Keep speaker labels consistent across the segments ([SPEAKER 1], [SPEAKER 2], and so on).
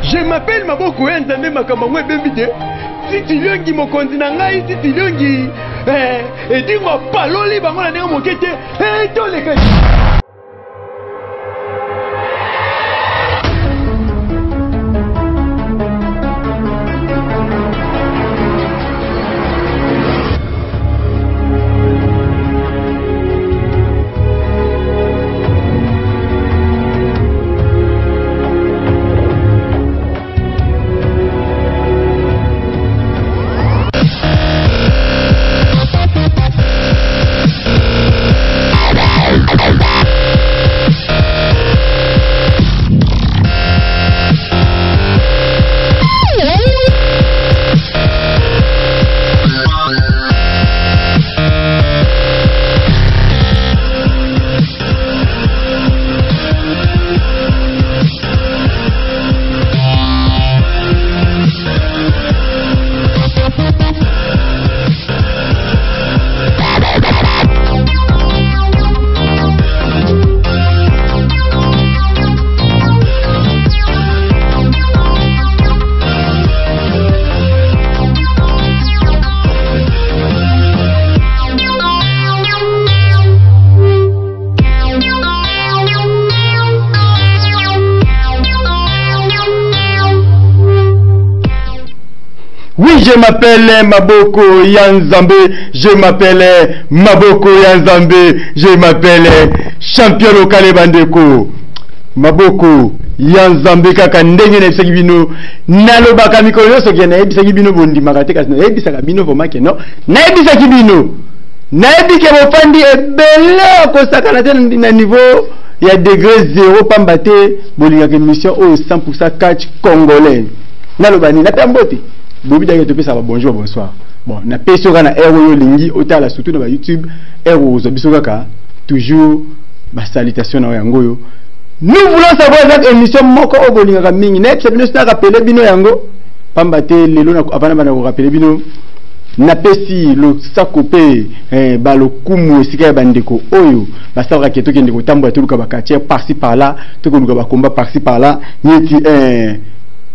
[SPEAKER 1] Je m'appelle Maboko Yanzambe Makamangwe Bembide. Titiliongi mokonzi na ngai titiliongi edingo paloli bango na ndenge mokete toleka.
[SPEAKER 2] Oui, je m'appelle Maboko Yanzambe, je m'appelle Maboko Yanzambe, je m'appelle champion local bandeko. Maboko Yanzambe kaka ndenge na bisaki bino nalobaka mikolo nyonso ke na ebisaki bino bondimaka te kasi na ebisaka bino vomake no na ebisaki bino na ebike bofandi ebele kosakana te na niveau ya degré 0 pamba te bolingaka émission au 100% catch congolais nalobani na tambote bobi d'ailleurs te pesa bonjour bonsoir bon na peso kana ero lingi otala surtout na YouTube ero ozobiso kaka toujours ba salutation na yango. Nous voulons savoir cette émission moko obolingaka mingi na episode nous rappeler bino yango pamba te lelo na avana bana ko rappeler bino na pesi lo sakopé ba lo kumu esika ya bandeko oyo ba sara keto kende ko tambo tuluka ba quartier par-ci par-là to ko ba combat par-ci par-là nyeti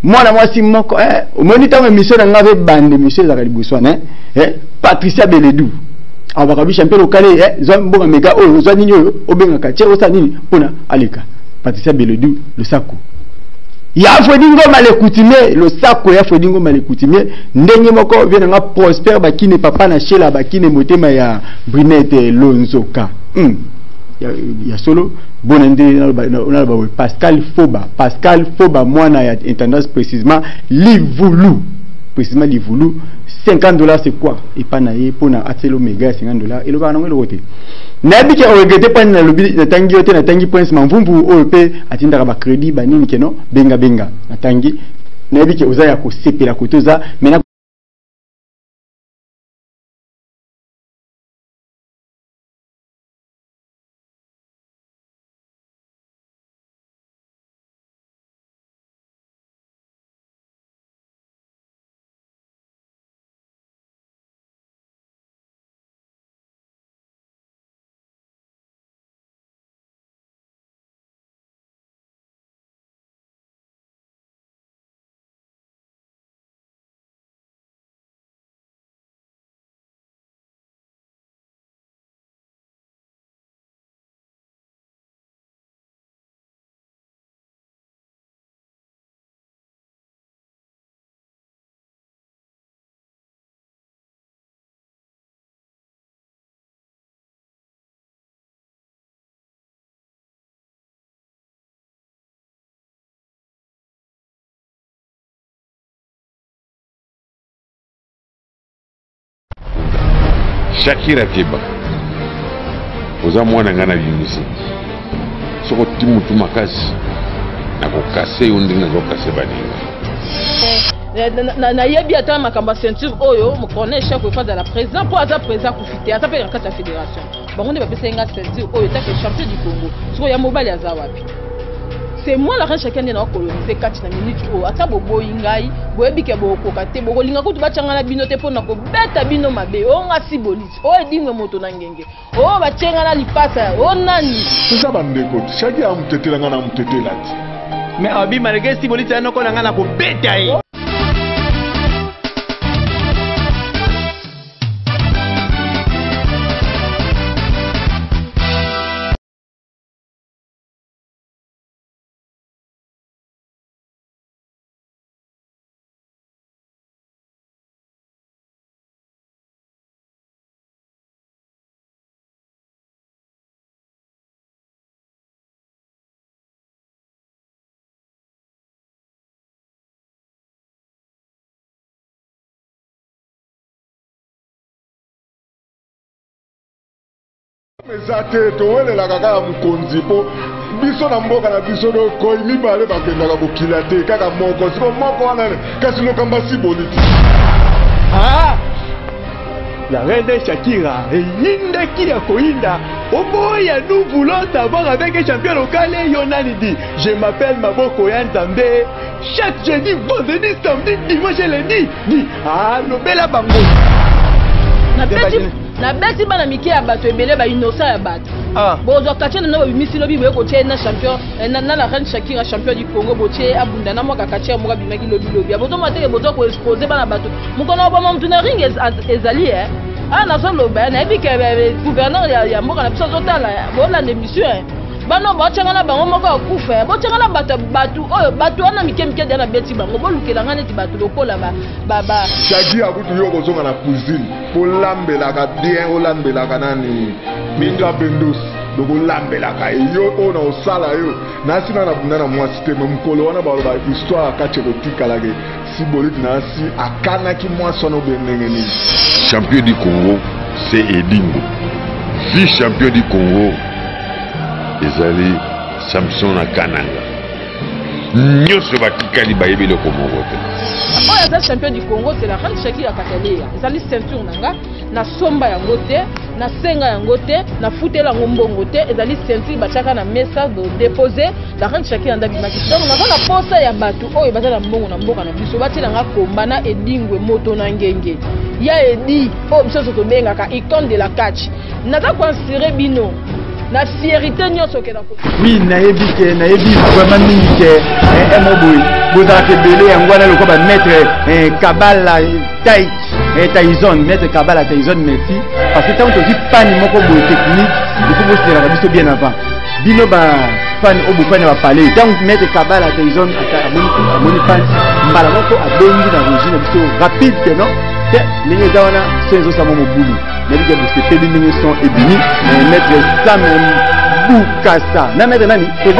[SPEAKER 2] mwana mwasi moko omoni tango émission na ngave bande monsieur za liboso na Patricia Beledou abaka bi champion local zo mbonga mega oyo zo nini oyo obenga quartier osa nini pona aleka Patricia Beledou le sako ya fodingo malekutime le sako ya fodingo malekutime ndenge moko vient nga Prosper bakine papa na shela bakine motema ya Brunette Lonzoka ya solo bonende na ba Pascal Foba mwana ya intendance précisément Livoulou précisément Livoulou $50 c'est quoi et pas naie pour na atelo mega $50 et le ba nango le côté nabi ke regretter pas na lobi na tangi yote na tangi prince mamvumbu OEP atinda ba crédit ba nini keno benga na tangi nabi ke oza ya ko sepela kotoza mena
[SPEAKER 3] Shakira Keba oza mwana ngana bimisi soko timutu makasi na kokase yo ndenge nazokase baninga
[SPEAKER 4] na yebi ata makamba ceinture oyo mokone chaque fois dans la président pour aza président kufite ata pe kata fédération bango nde bapesa nga ceinture oyo taka champion du Congo soko ya mobali aza wapi. C'est moi la reine chacun de nos coloniser 4 minutes ou ata bobo ingai boyebi ke bokoka te bokolinga kutu bachanga na bino te pona ko beta bino mabe o nga sibolis o edinga moto na ngenge o bachenga na lipasa o nani
[SPEAKER 5] tuza bandeko chaki amutetela ngana mutetelati
[SPEAKER 1] mais abi malgré si boliti anoko na ngana ko beta ye.
[SPEAKER 5] Mezate towelela kaka mukonzi po biso na mboka na biso do ko mibale bakendaka kokila te kaka moko siko moko wana kasi lokamba si boliti.
[SPEAKER 1] Ah, la reine de Shakira yinde qui a koinda oboya nous voulons savoir avec un champion local Yonani dit je m'appelle Maboko ya Nzambe chaque jeudi vendredi samedi dimanche lundi dit ah lobela bango
[SPEAKER 4] na beti bana mike ya bato ebele ba innocent ya bato bozo kache na ba bimisi lobi boye ko tie na champion na la reine Shakira champion du Congo botie abunda na moka kache moka bimaki lobi aboto mateke bozo ko exposer bana bato mukona ba mtu na ring ezali na so loba na ebi ke gouverneur ya moka na biso zotala bola émission bano bachanga na bango moko akufa bachanga na bato oyo bato wana mike na beti bango bolukela ngane ti bato lokola ba
[SPEAKER 5] Shagi akutu yo kozonga na cuisine po lambelaka bien olambelaka nani minga bendos doko lambelaka yo ona osala yo nasi na bunda na mwasi te mkolo wana ba histoire akache kotikala ke si boliti nasi akanaki mwasi wana obendenge nini.
[SPEAKER 3] Champion du Congo c'est Edingo, vice champion du Congo ezali Samson na Kananga nyonso batikali bayebele komongo te.
[SPEAKER 4] oyo eza champion du Congo c'est la reine Shakira Katalia ezali ceinture nanga na somba yango te na senga yango te na futela yango mbongo te ezali ceinture bachaka na mesa do déposer la reine Shakira ndabi maki donc na kona posa ya bato oyo bazala mbongo na mboka na biso batela nga komba na Edingwe moto na ngenge ya edi oyo biso to bengaka icône de la catch naza ko inspirer bino na fierté nyonso ke na ko
[SPEAKER 2] oui nayebi vraiment mingi ke emoboy bozala ke belé yango wana loko ba maître Kabala Tyson maître Kabala Tyson merci parce que tant que tu pani moko boy technique il faut bosser la biso bien avant bino ba fan obo fan ba parler donc maître Kabala Tyson amoni fan mbala moko abengi na régime biso rapide que non te ninge dawana senzo samo mobulu mais que vous êtes éliminé son ébini maître Sam Boukassa na maître nani
[SPEAKER 5] Oyo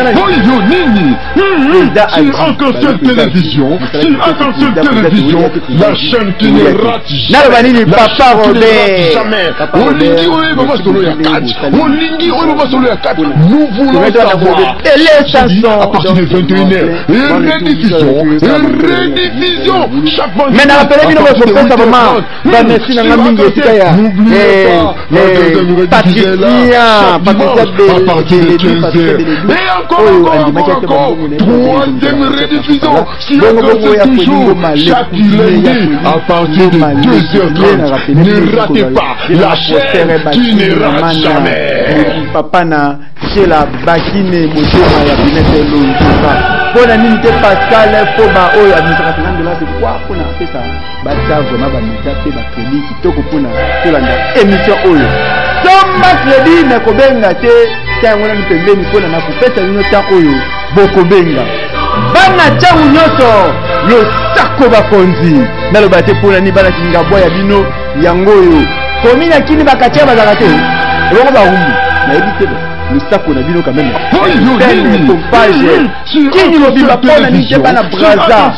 [SPEAKER 5] nini sur Arc-en-Ciel télévision la chaîne qui ne rate
[SPEAKER 2] jamais papa
[SPEAKER 5] Robert olingi oyo baba solo ya catch olingi oyo baba solo ya catch nous voulons savoir à partir de 21h rediffusion chaque vendredi
[SPEAKER 2] mais na rappelez bino ko pesa vraiment ba merci na ngamingi etikaya Patricia
[SPEAKER 5] et encore troisième rediffusion sur Arc-en-Ciel toujours chaque lundi à partir de 2h30 ne ratez pas la chaîne qui ne rate jamais.
[SPEAKER 2] Papa na chez la bakine motema ya binete lontoka pona nini te Pascal Foba oyo administration de la c'est quoi pona pesa bata vraiment ba mita pe ba crédit kitoko pona tolanda émission oyo somba crédit na kobenga te tango na pembeni pona na kupesa nino ta oyo bokobenga bana changu nyoso lo sako bakonzi na lo bate pona ni bana kinga boya bino yango oyo komina kini bakatia bazaka te eloko barumbu na ebite misako na bino quand même kini lobimba mpona nite bana braza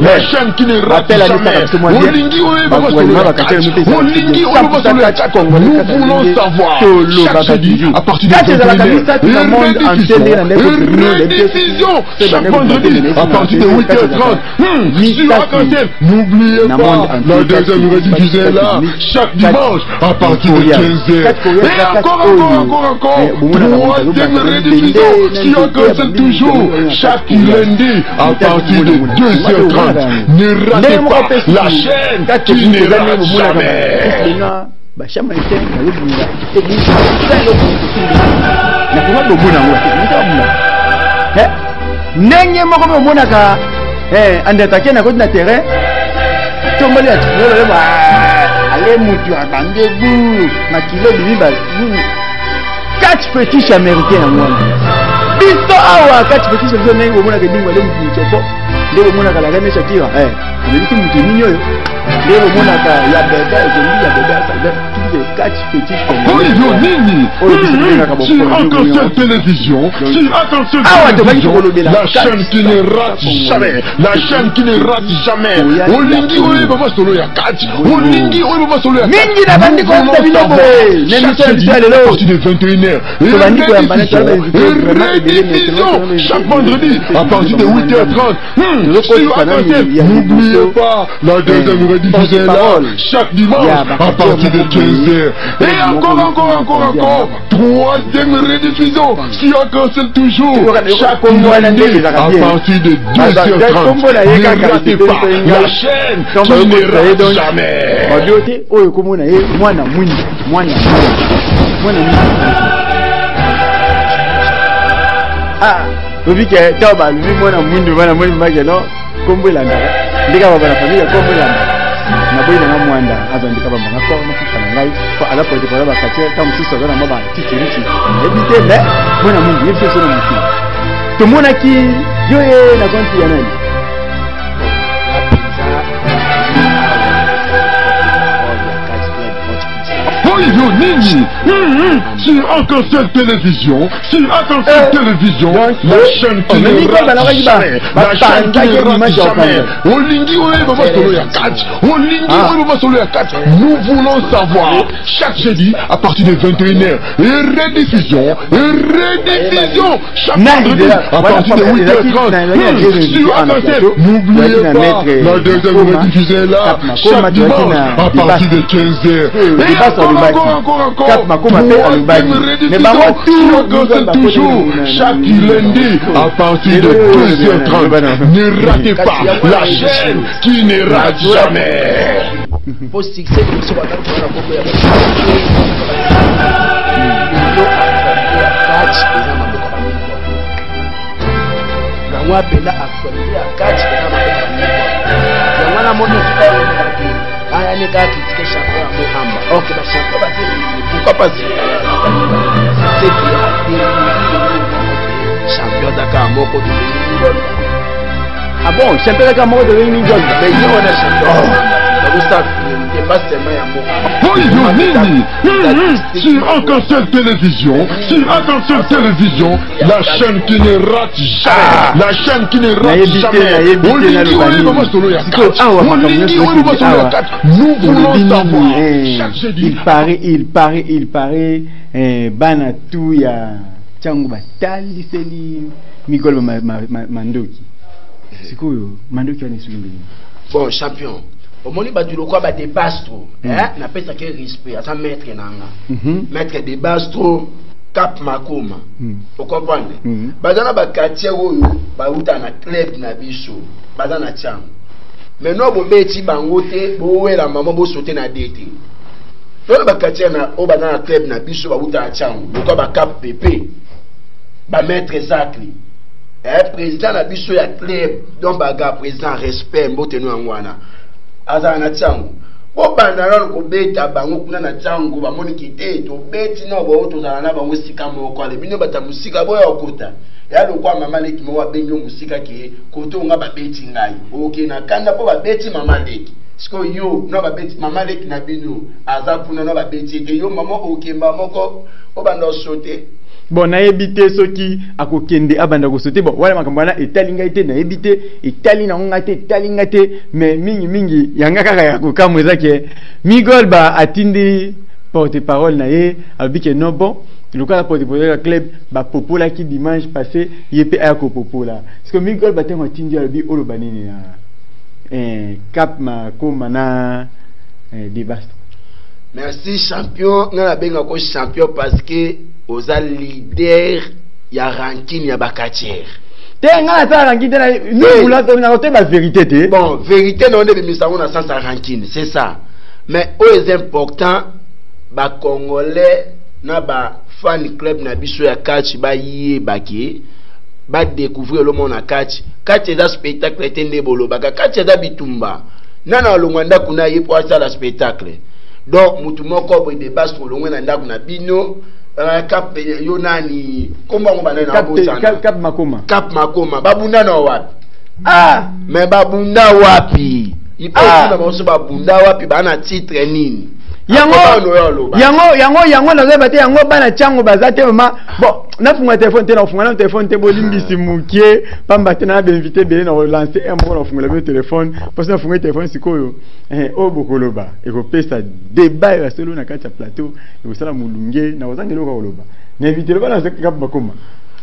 [SPEAKER 5] la chaîne qui ne rate jamais olingi oyo bakolinga bakatele mute olingi oyo bakolinga nous voulons savoir chaque jeudi à partir de 21h rediffusion chaque vendredi à partir de 8h30 sur Arc-en-Ciel n'oubliez pas la deuxième rediffusion est là chaque dimanche à partir de 15h et encore troisième rediffusion sur Arc-en-Ciel toujours chaque lundi à partir de 2h30 ne ratez pas la chaîne qui ne rate jamais.
[SPEAKER 2] na kuma bo bona ngo nenge moko bo mona ka ande attaquer na côté na terrain tombali ya tsholo ba ale mutu abande bu na kilo biba catch fetish américain moi biso awa catch fetish biso nenge bo mona ke dingwa le mutu chopo ndebo mona ka la gane Shakira ndiki mutu ninyo yo ndebo mona ka ya bebe ezendi ya bebe ça catch fetish comme
[SPEAKER 5] sur Arc-en-Ciel Télévision, sur Arc-en-Ciel Télévision, la chaîne qui ne rate jamais, la chaîne qui ne rate jamais. Olingi oye baba solo ya catch, Olingi oye baba solo ya catch.
[SPEAKER 2] Mingi na bandi ko tabilo
[SPEAKER 5] chaque jeudi à partir de 21h rediffusion chaque vendredi à partir de 8h30 sur Arc-en-Ciel. N'oubliez pas la deuxième rediffusion là chaque dimanche à partir de 15h. Et encore, troisième rediffusion sur Arc-en-Ciel toujours, chaque lundi à partir de 2h30. Ne ratez pas la chaîne qui ne rate jamais.
[SPEAKER 2] Ah, vous que Taba, lui, moi, kombo landa ndika baba na familia kombo landa na boyi na mwanda azandika baba ngako na kufana ngai kwa ala pote kwa baba kache kama sisi wana mama tikirichi ebite me mwana Mungu yeye sio mtu tumona ki yoye na konti ya nani
[SPEAKER 5] Yo Nini, sur Arc-en-Ciel Télévision, sur Arc-en-Ciel Télévision, la chaîne qui ne rate jamais, la chaîne qui ne rate jamais. Olingi oye baba solo ya catch, Olingi oye baba solo ya catch. Nous voulons savoir chaque jeudi à partir de 21h et rediffusion chaque vendredi à partir de 8h30 sur Arc-en-Ciel. N'oubliez pas la deuxième rediffusion là chaque dimanche à partir de 15h. Encore, mais toujours chaque lundi à partir de 2h30. Ne ratez pas la chaîne qui ne rate jamais.
[SPEAKER 6] aya ne ka critiquer champion à Mohamba. Ok, bah champion va dire pourquoi pas c'est champion d'Aka Moko de
[SPEAKER 2] ah bon, champion d'Aka Moko de Mingon.
[SPEAKER 6] Mais il y a un champion. Ça c'est pas seulement un mot.
[SPEAKER 5] Yo Nini, sur Arc-en-Ciel Télévision, sur Arc-en-Ciel Télévision, la chaîne qui ne rate jamais, la chaîne qui ne rate jamais. Olingi oye baba solo ya catch, Olingi oye baba solo ya catch. Nous voulons savoir chaque jeudi.
[SPEAKER 2] Il paraît bana tout ya changu batali seli Migol Mandoki. C'est quoi Mandoki ane suli.
[SPEAKER 6] Bon champion. Au moment où tu le crois, des bastros, n'a pas ça que respect à sa maître nanga, maître des bastros, cap makoma, vous comprenez? Bazana ba quartier où ba uta na club na biso, bazana tiam. Mais non bo beti bangote, bo we la maman bo sauter na dété. Dans ba quartier na o bazana club na biso ba uta tiam, pourquoi ba cap pépé, ba maître Zakri. Président na biso ya club, donc ba ga président respect mbotenu angwana. Azana changu bo banana ko beta bango kuna na changu ba moni kite to beti no bo to zana na ba musika moko ale bino bata musika boya okuta ya lo kwa mama leki mo wa benyo musika ke ko to nga ba beti ngai okay na kanda po ba beti mama leki siko yo no ba beti mama leki na bino aza kuna no ba beti ke yo mama okay mama ko o bando sote.
[SPEAKER 2] Bon, na ebité soki akokende abanda ko sauter bon wala makambo na etalinga ite na ebité etalina ngate talingate mais mingi yanga kaka ya ko kamweza ke Migol ba atindi porte-parole na ye abike non bon le cas porte-parole la club ba popola ki dimanche passé yepe a ko popola parce que Migol ba tengo tindi abi olo banini na cap ma ko mana débastre.
[SPEAKER 6] Merci champion na benga ko champion parce que aux leader ya ranking ya bakatière.
[SPEAKER 2] Tenga na ranking na nous la donner la vérité té.
[SPEAKER 6] Bon, vérité non de misamo na sens ranking, c'est ça. Mais au est important ba congolais na ba fan club na biso ya catch ba yebaki ba découvrir le monde na catch eza spectacle etende bolobaka catch eza bitumba nana longwanda kuna yepo asa la spectacle donc mutu moko po de base to longwanda ndako na bino cap yonani komba ngomba na bosana cap makoma babunda na wapi mais babunda wapi ipo na boso babunda wapi bana titre nini
[SPEAKER 2] yango na zeba te yango bana chango bazate mama bon na funga téléphone te na funga na téléphone te bolimbisi mukie pamba te na ba invité belé na relancer un bon na funga le téléphone parce que na funga téléphone sikoyo o bokoloba e ko pesa débat ya solo na kati ya plateau e ko sala mulunge na ozangelo ko loba na invité le bana Cap Makoma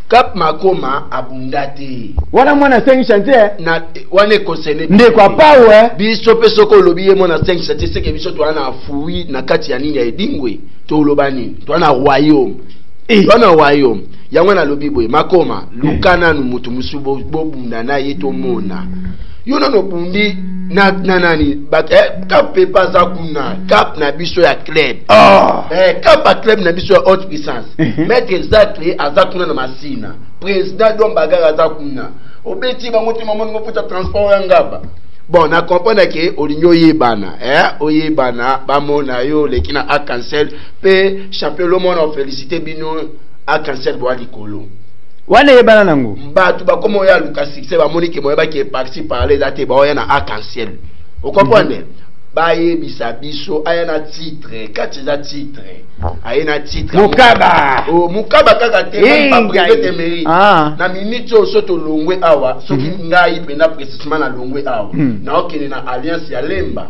[SPEAKER 6] Cap Makoma abundate
[SPEAKER 2] wana mwana 5 chantier
[SPEAKER 6] na wana concerne
[SPEAKER 2] nde kwa pawe
[SPEAKER 6] biso peso ko lobi ye mwana 5 chantier c'est que biso to ana fui na kati ya nini ya edingwe to loba nini to ana royaume to ana royaume yango na lobi boye Makoma lukana nu mutu musubo bobunda na ye to mona yona no bundi na nani but Cap pepa za kuna Cap na biso ya club Cap a club na biso ya haute puissance maître exactly azakuna na masina président Dom Bagara azakuna obeti bango ti mamono ngoputa transport ya ngaba bon na comprendre que olinyo yebana oyebana bamona yo lekina a cancel pe champion le monde félicité bino a cancel boa likolo
[SPEAKER 2] wana yebana nango
[SPEAKER 6] mbatu bakomo ya luka succès bamoni ke moyeba ke parti parler date ba oya na a cancel o comprendre ba yebisa biso aya na titre kati za titre aya na titre mukaba kaka te pa privé te mairie na minute o soto longwe awa soki ngai pena précisément na longwe awa na okene na alliance ya Lemba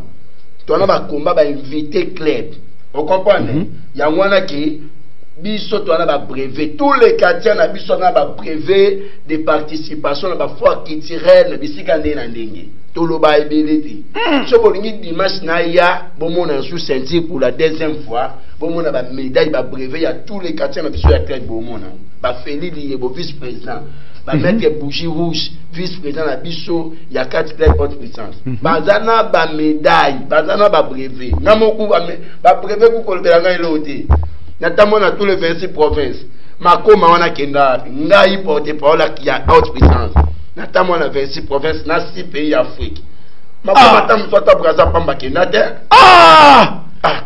[SPEAKER 6] to na ba combat ba invité club o comprendre ya ngwana ke biso to na ba brevet tous les quartiers na biso na ba brevet de participation na ba foire culturelle na bisika ndenge na ndenge to lo ba ebelete so bolingi dimanche na ya bomona sous ceinture pour la deuxième fois bomona ba médaille ba brevet ya tous les quartiers na biso ya club bomona ba Félix Liebo vice président ba mettre bougie rouge vice président na biso ya 4 club haute puissance bazana ba médaille bazana ba brevet ngamoku ba brevet ku kolbela ngai lote notamment dans tous les 26 provinces. Makoma wana kenda ngai porte parole ya haute puissance. Notamment dans 26 provinces, dans 6 pays d'Afrique. Makoma tam soit braza pamba kenda te.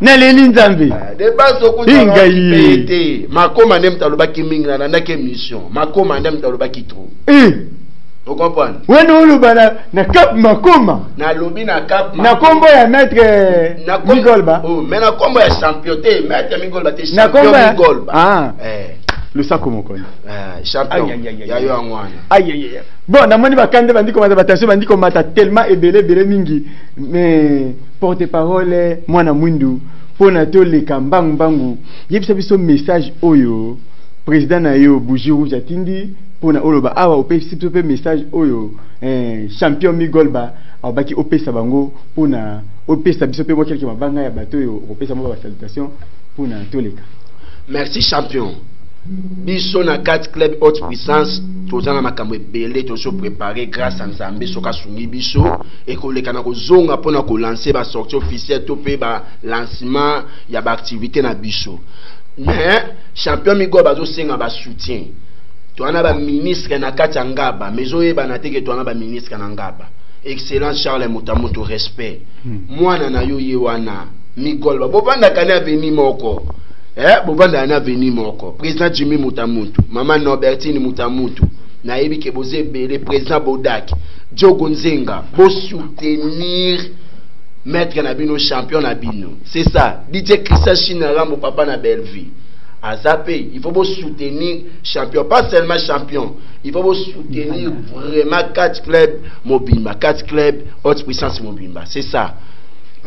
[SPEAKER 2] Neleli Nzambe.
[SPEAKER 6] De base au coup Makoma nem taloba ki mingra na ndake mission. Makoma nem taloba ki trop. Vous comprenez?
[SPEAKER 2] Wenu ulubana na Cap Makoma.
[SPEAKER 6] Na lobi na Cap
[SPEAKER 2] Makoma. Na kombo ya maître Migolba.
[SPEAKER 6] Oh, mais na kombo ya champion te, maître Migolba te champion Migolba.
[SPEAKER 2] Le sako mokoni.
[SPEAKER 6] Champion. Ya yo angwana.
[SPEAKER 2] Aïe. Bon, na moni bakande bandi komata batation bandi komata tellement ebele mingi. Mais porte-parole mwana mwindu pona to le kambangu bangu. Yebisa biso message oyo président na yo bougie rouge atindi pona oloba awa opesi pe message oyo champion Migolba abaki opesa bango pona opesa biso pe mokelke mabanga ya bato yo opesa mo ba salutation pona toleka.
[SPEAKER 6] Merci champion. Biso na 4 club haute puissance tozana makambo ebele tozo préparer grâce à Nzambe soka sungi biso et koleka na kozonga pona ko lancer ba sortie officielle to pe ba lancement ya ba activité na biso. Mais champion Migolba bazo senga ba soutien. Toana ba ministre na kati ngaba mezo yeba na teke toana ba ministre na ngaba. Excellent Charles Mutamutu respect. Mwana na yo yewana Migolba bobanda kana veni moko. Bobanda na veni moko. Président Jimmy Mutamutu, maman Norbertine Mutamutu, na yebi ke boze belé président Bodak, Diogo Nzenga, bo soutenir maître Nabino champion Nabino. C'est ça. DJ Christian Chinara mon papa na Belleville. Azapé, il faut soutenir champion, pas seulement champion. Il faut soutenir vraiment 4 clubs Mobimba, 4 clubs haute puissance Mobimba. C'est ça.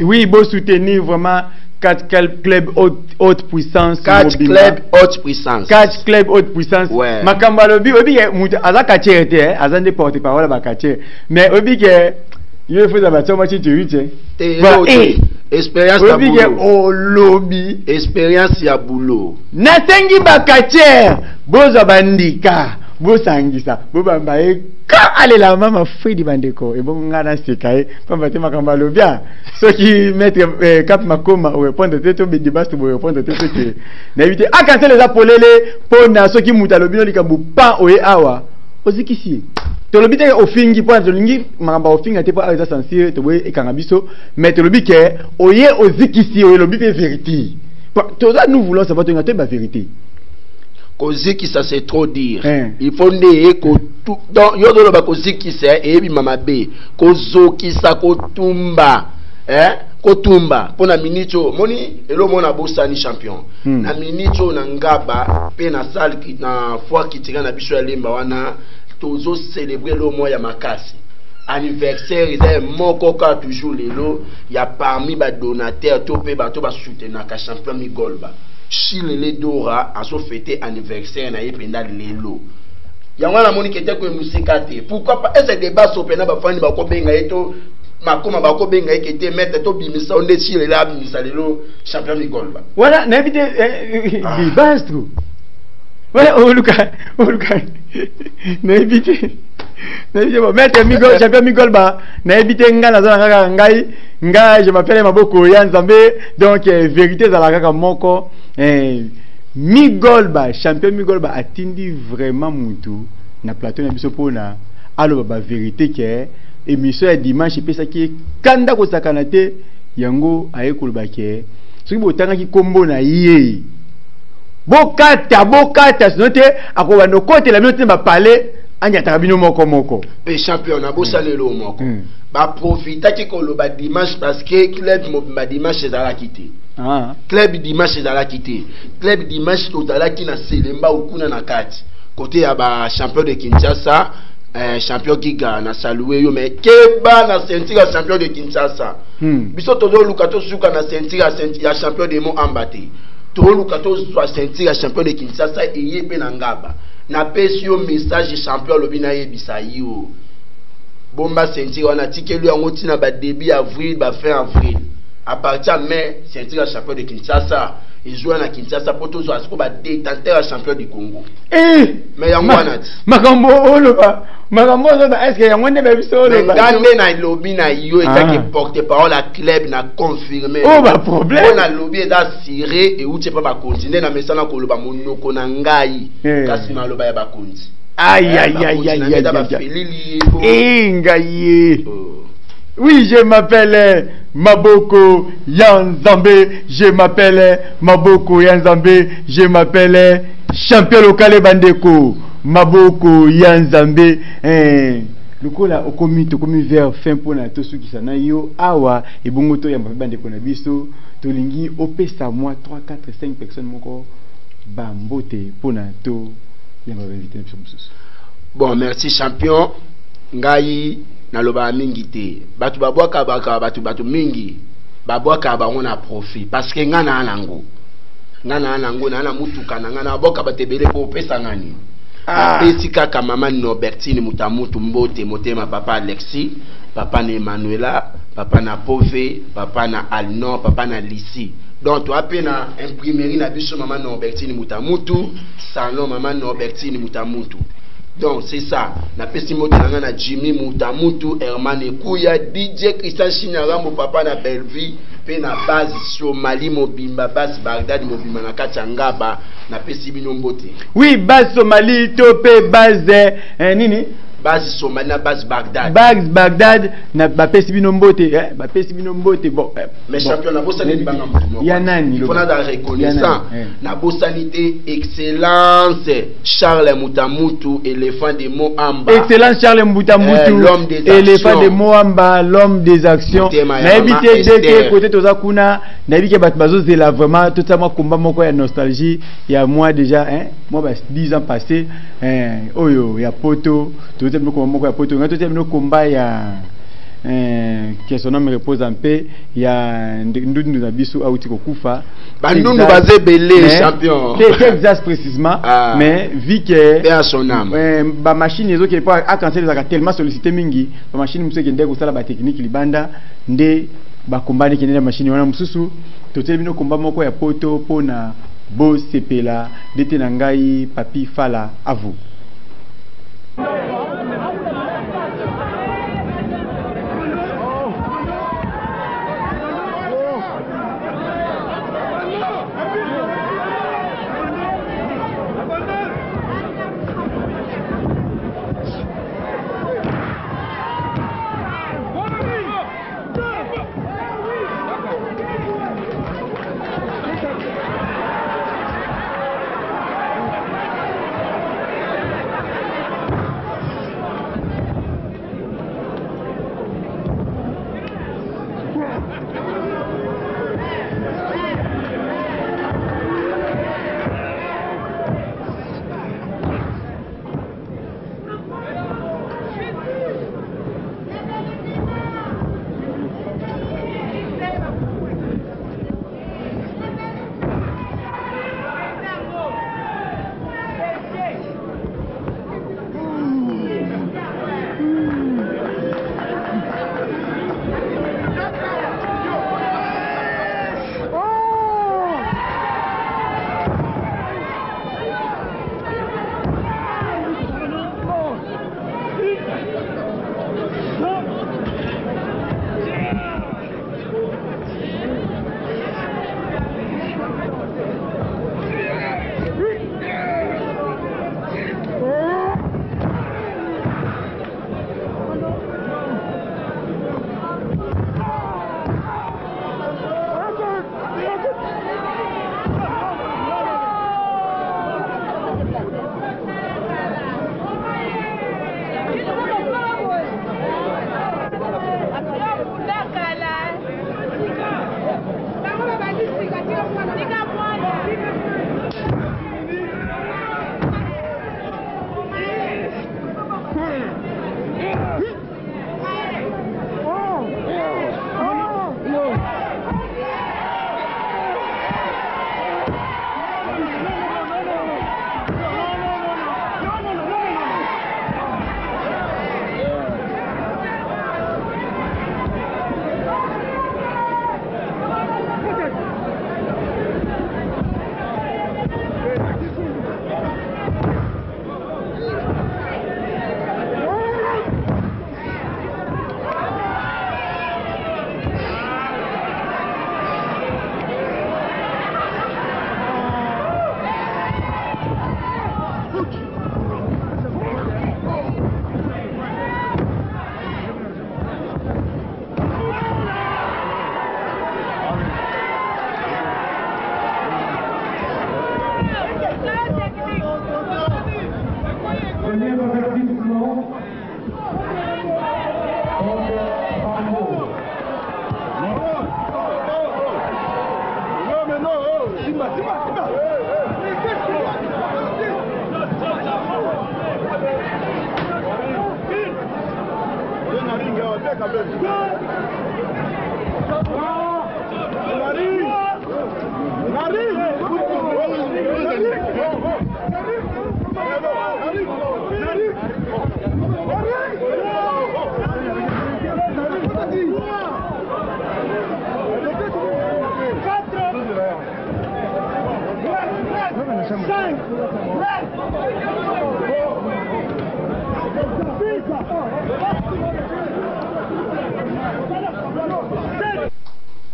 [SPEAKER 2] Oui, il faut soutenir vraiment 4 clubs haute puissance.
[SPEAKER 6] 4 clubs haute puissance.
[SPEAKER 2] 4 clubs haute puissance.
[SPEAKER 6] Ouais.
[SPEAKER 2] Makamba lobi obi ke azaka chete azande porte parole ba kache. Mais obi ke il faut abattre moi tu
[SPEAKER 6] expérience ya
[SPEAKER 2] boulot. Obi ke o lobby
[SPEAKER 6] expérience ya boulot.
[SPEAKER 2] Na sengi ba kache boza bandika bosangisa bobamba e allez la maman Fridi Bandeko et bon ngana sekaye pas battre makamba lo bien ceux qui mettre Cap Makoma ou répondre tête au débat pour répondre tête que n'éviter à quand les apolele pour na ceux qui muta lo bino likambu pas oye awa ozikisi to lo bité au fingi pour to lingi makamba au fingi te pas à sensible to boye ekanga biso mais to lo bité oye ozikisi oye lo bité vérité to ça nous voulons savoir to ngate ba vérité.
[SPEAKER 6] Koziki ça c'est trop dire. Il faut néer que tout dans yodo ba koziki c'est et bi mama be kozoki sa kotumba kotumba pona minicho moni elo mona bosani champion na minicho na ngaba pe na salle na fois ki tika na biso ya lemba wana tozo célébrer le mois ya makasi anniversaire ils moko ka toujours lelo ya parmi ba donateur to pe ba to ba soutenir ka champion mi golba Chile les Dora a so fêté anniversaire na yependa lelo yangwana moni kete ko musika te pourquoi pas est-ce débat so pena ba fani ba ko benga eto makoma ba ko benga ekete mettre to bimisa onde Chile la bimisa lelo champion mi golba
[SPEAKER 2] voilà n'invite di bastro voilà oluka n'invite bon mettre mi gol champion mi golba n'invite ngana za kaka ngai je m'appelle Maboko ya Nzambe donc vérité za la kaka moko Migolba champion Migolba atindi vraiment mutu na plateau na biso pona alo ba vérité ke émission ya dimanche pesa ki kanda ko sakana te yango ayekoloba ke soki botanga ki kombo na ye bokata sinote akoba no kote la minote ba parler anya tabino moko
[SPEAKER 6] pe champion na bosalelo moko ba profita ki koloba dimanche parce que club mobimba dimanche za la quitter. Club dimanche dans la quitté. Club dimanche totala qui na selemba okuna na kati. Côté ya ba champion de Kinshasa, champion qui na salué yo mais keba na sentir champion de Kinshasa. Biso tozo lukato suka na sentir ya champion de Mo Ambate. To lukato so sentir champion de Kinshasa et yebe na ngaba. Na pesi yo message champion lobina yebisa yo. Bomba sentir wana tikelu yango tina ba début avril ba fin avril. À partir de mai, c'est un champion de Kinshasa. Il joue à Kinshasa pour tous les détenteurs champion du Congo. Mais il y a un
[SPEAKER 2] Makambo, est-ce qu'il y a un
[SPEAKER 6] na lobby na yo et qui porte-parole la club n'a confirmé.
[SPEAKER 2] Oh, bah problème.
[SPEAKER 6] On a lobby est assuré et où tu peux pas continuer na mesana ko loba monoko na ngai. Kasi na loba ya ba konti.
[SPEAKER 2] Aïe. Oui, je m'appelle Maboko Yanzambe, je m'appelle Maboko Yanzambe, je m'appelle champion local Bandeko, Maboko Yanzambe. Lokola okomi vers fin pour na tosu ki sana yo awa e bongo to ya Bandeko na biso to lingi opesa moi 3 4 5 personnes moko bambote pona to ya invité na biso.
[SPEAKER 6] Bon, merci champion. Ngai na loba mingi te batu babwaka batu mingi babwaka bango na profit parce que ngana nango na mutuka na ngana boka batebele ko pesa ngani pesi kaka mama Norbertine Mutamutu mbote motema papa Alexis papa na Emmanuela papa na Pove papa na Alnor papa na Lisi donc to apena imprimerie na biso mama Norbertine Mutamutu salon mama Norbertine Mutamutu. Donc c'est ça. Na pesi moto na Jimmy Mutamutu, Herman Ekuya, DJ Christian Chinara, mon papa na Belleville, pe na base Somali mobimba, base Bagdad mobimba na Kachangaba, na pesi binombote.
[SPEAKER 2] Oui, base Somali, topé base nini?
[SPEAKER 6] Base Somali na base Bagdad.
[SPEAKER 2] Base Bagdad na ba pesi binombote, ba pesi binombote bon.
[SPEAKER 6] Mais champion na bosani banga mutu.
[SPEAKER 2] Yanani.
[SPEAKER 6] Il faut na reconnaissant. Na bosanité excellence Charles Mutamutu, éléphant de Moamba.
[SPEAKER 2] Excellence Charles Mutamutu,
[SPEAKER 6] l'homme des actions.
[SPEAKER 2] Éléphant de Moamba, l'homme des actions. Na éviter de côté toza kuna, na éviter bat bazo de la vraiment tout ça moi combat moko ya nostalgie, il y a moi déjà moi 10 ans passés oyo ya poto tout le monde ya poto tout le combat ya que son nom repose en paix, il y a Ndundu Nabisu Aouti Kokufa.
[SPEAKER 6] Ndundu Bazé Belé, champion.
[SPEAKER 2] Texas précisément, mais vu que.
[SPEAKER 6] Paix à son âme.
[SPEAKER 2] Ma machine, les autres qui a cancellé, les a tellement sollicité Mingi. Ma machine, monsieur qui est derrière la technique, Libanda, Ndé, Bakombani qui est la machine, on a Moussou, tout le monde combat moko ya poto, pona, Bo Sepela, Détenangai, Papi Fala, à vous.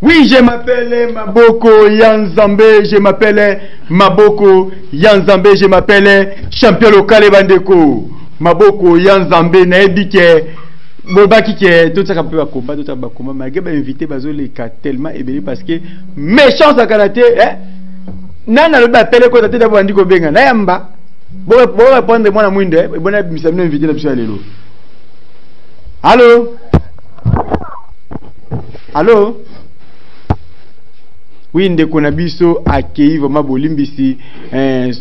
[SPEAKER 2] Oui, je m'appelle Maboko Yanzambe, je m'appelle Maboko Yanzambe, je m'appelle champion local Bandeko. Maboko Yanzambe, naebike, bobaki ke, tout ça ka peut combat, tout ça ba combat, mais ga ba invité bazo les cas tellement ébélé parce que méchant ça kanaté, nana le ba pele ko tata bandiko benga, na yamba. Bo répondre moi na mwinde, bona misamne invité na biso lelo. Allô? Allô? Oui, ndeko na biso akei vraiment bolimbisi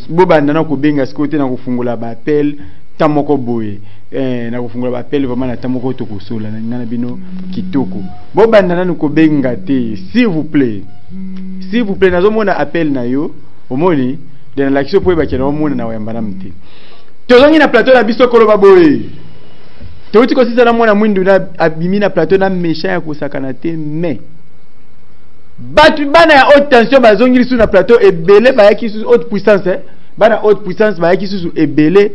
[SPEAKER 2] bobanda na ko benga skote na kufungula ba appel tamoko boye na kufungula ba appel vraiment na tamoko to kosola na bino kitoko bobanda na ko benga te s'il vous plaît nazo mona appel na yo omoni de na l'action po ba kena omona na wayamba na mti tozongi na plateau na biso koloba boye teuti ko sisa na mona mwindu na abimi na plateau na méchant ya kosakana te mais batu bana ya haute tension bazongi sur na plateau ebele ba yaki sur haute puissance bana haute puissance ba yaki sur ebele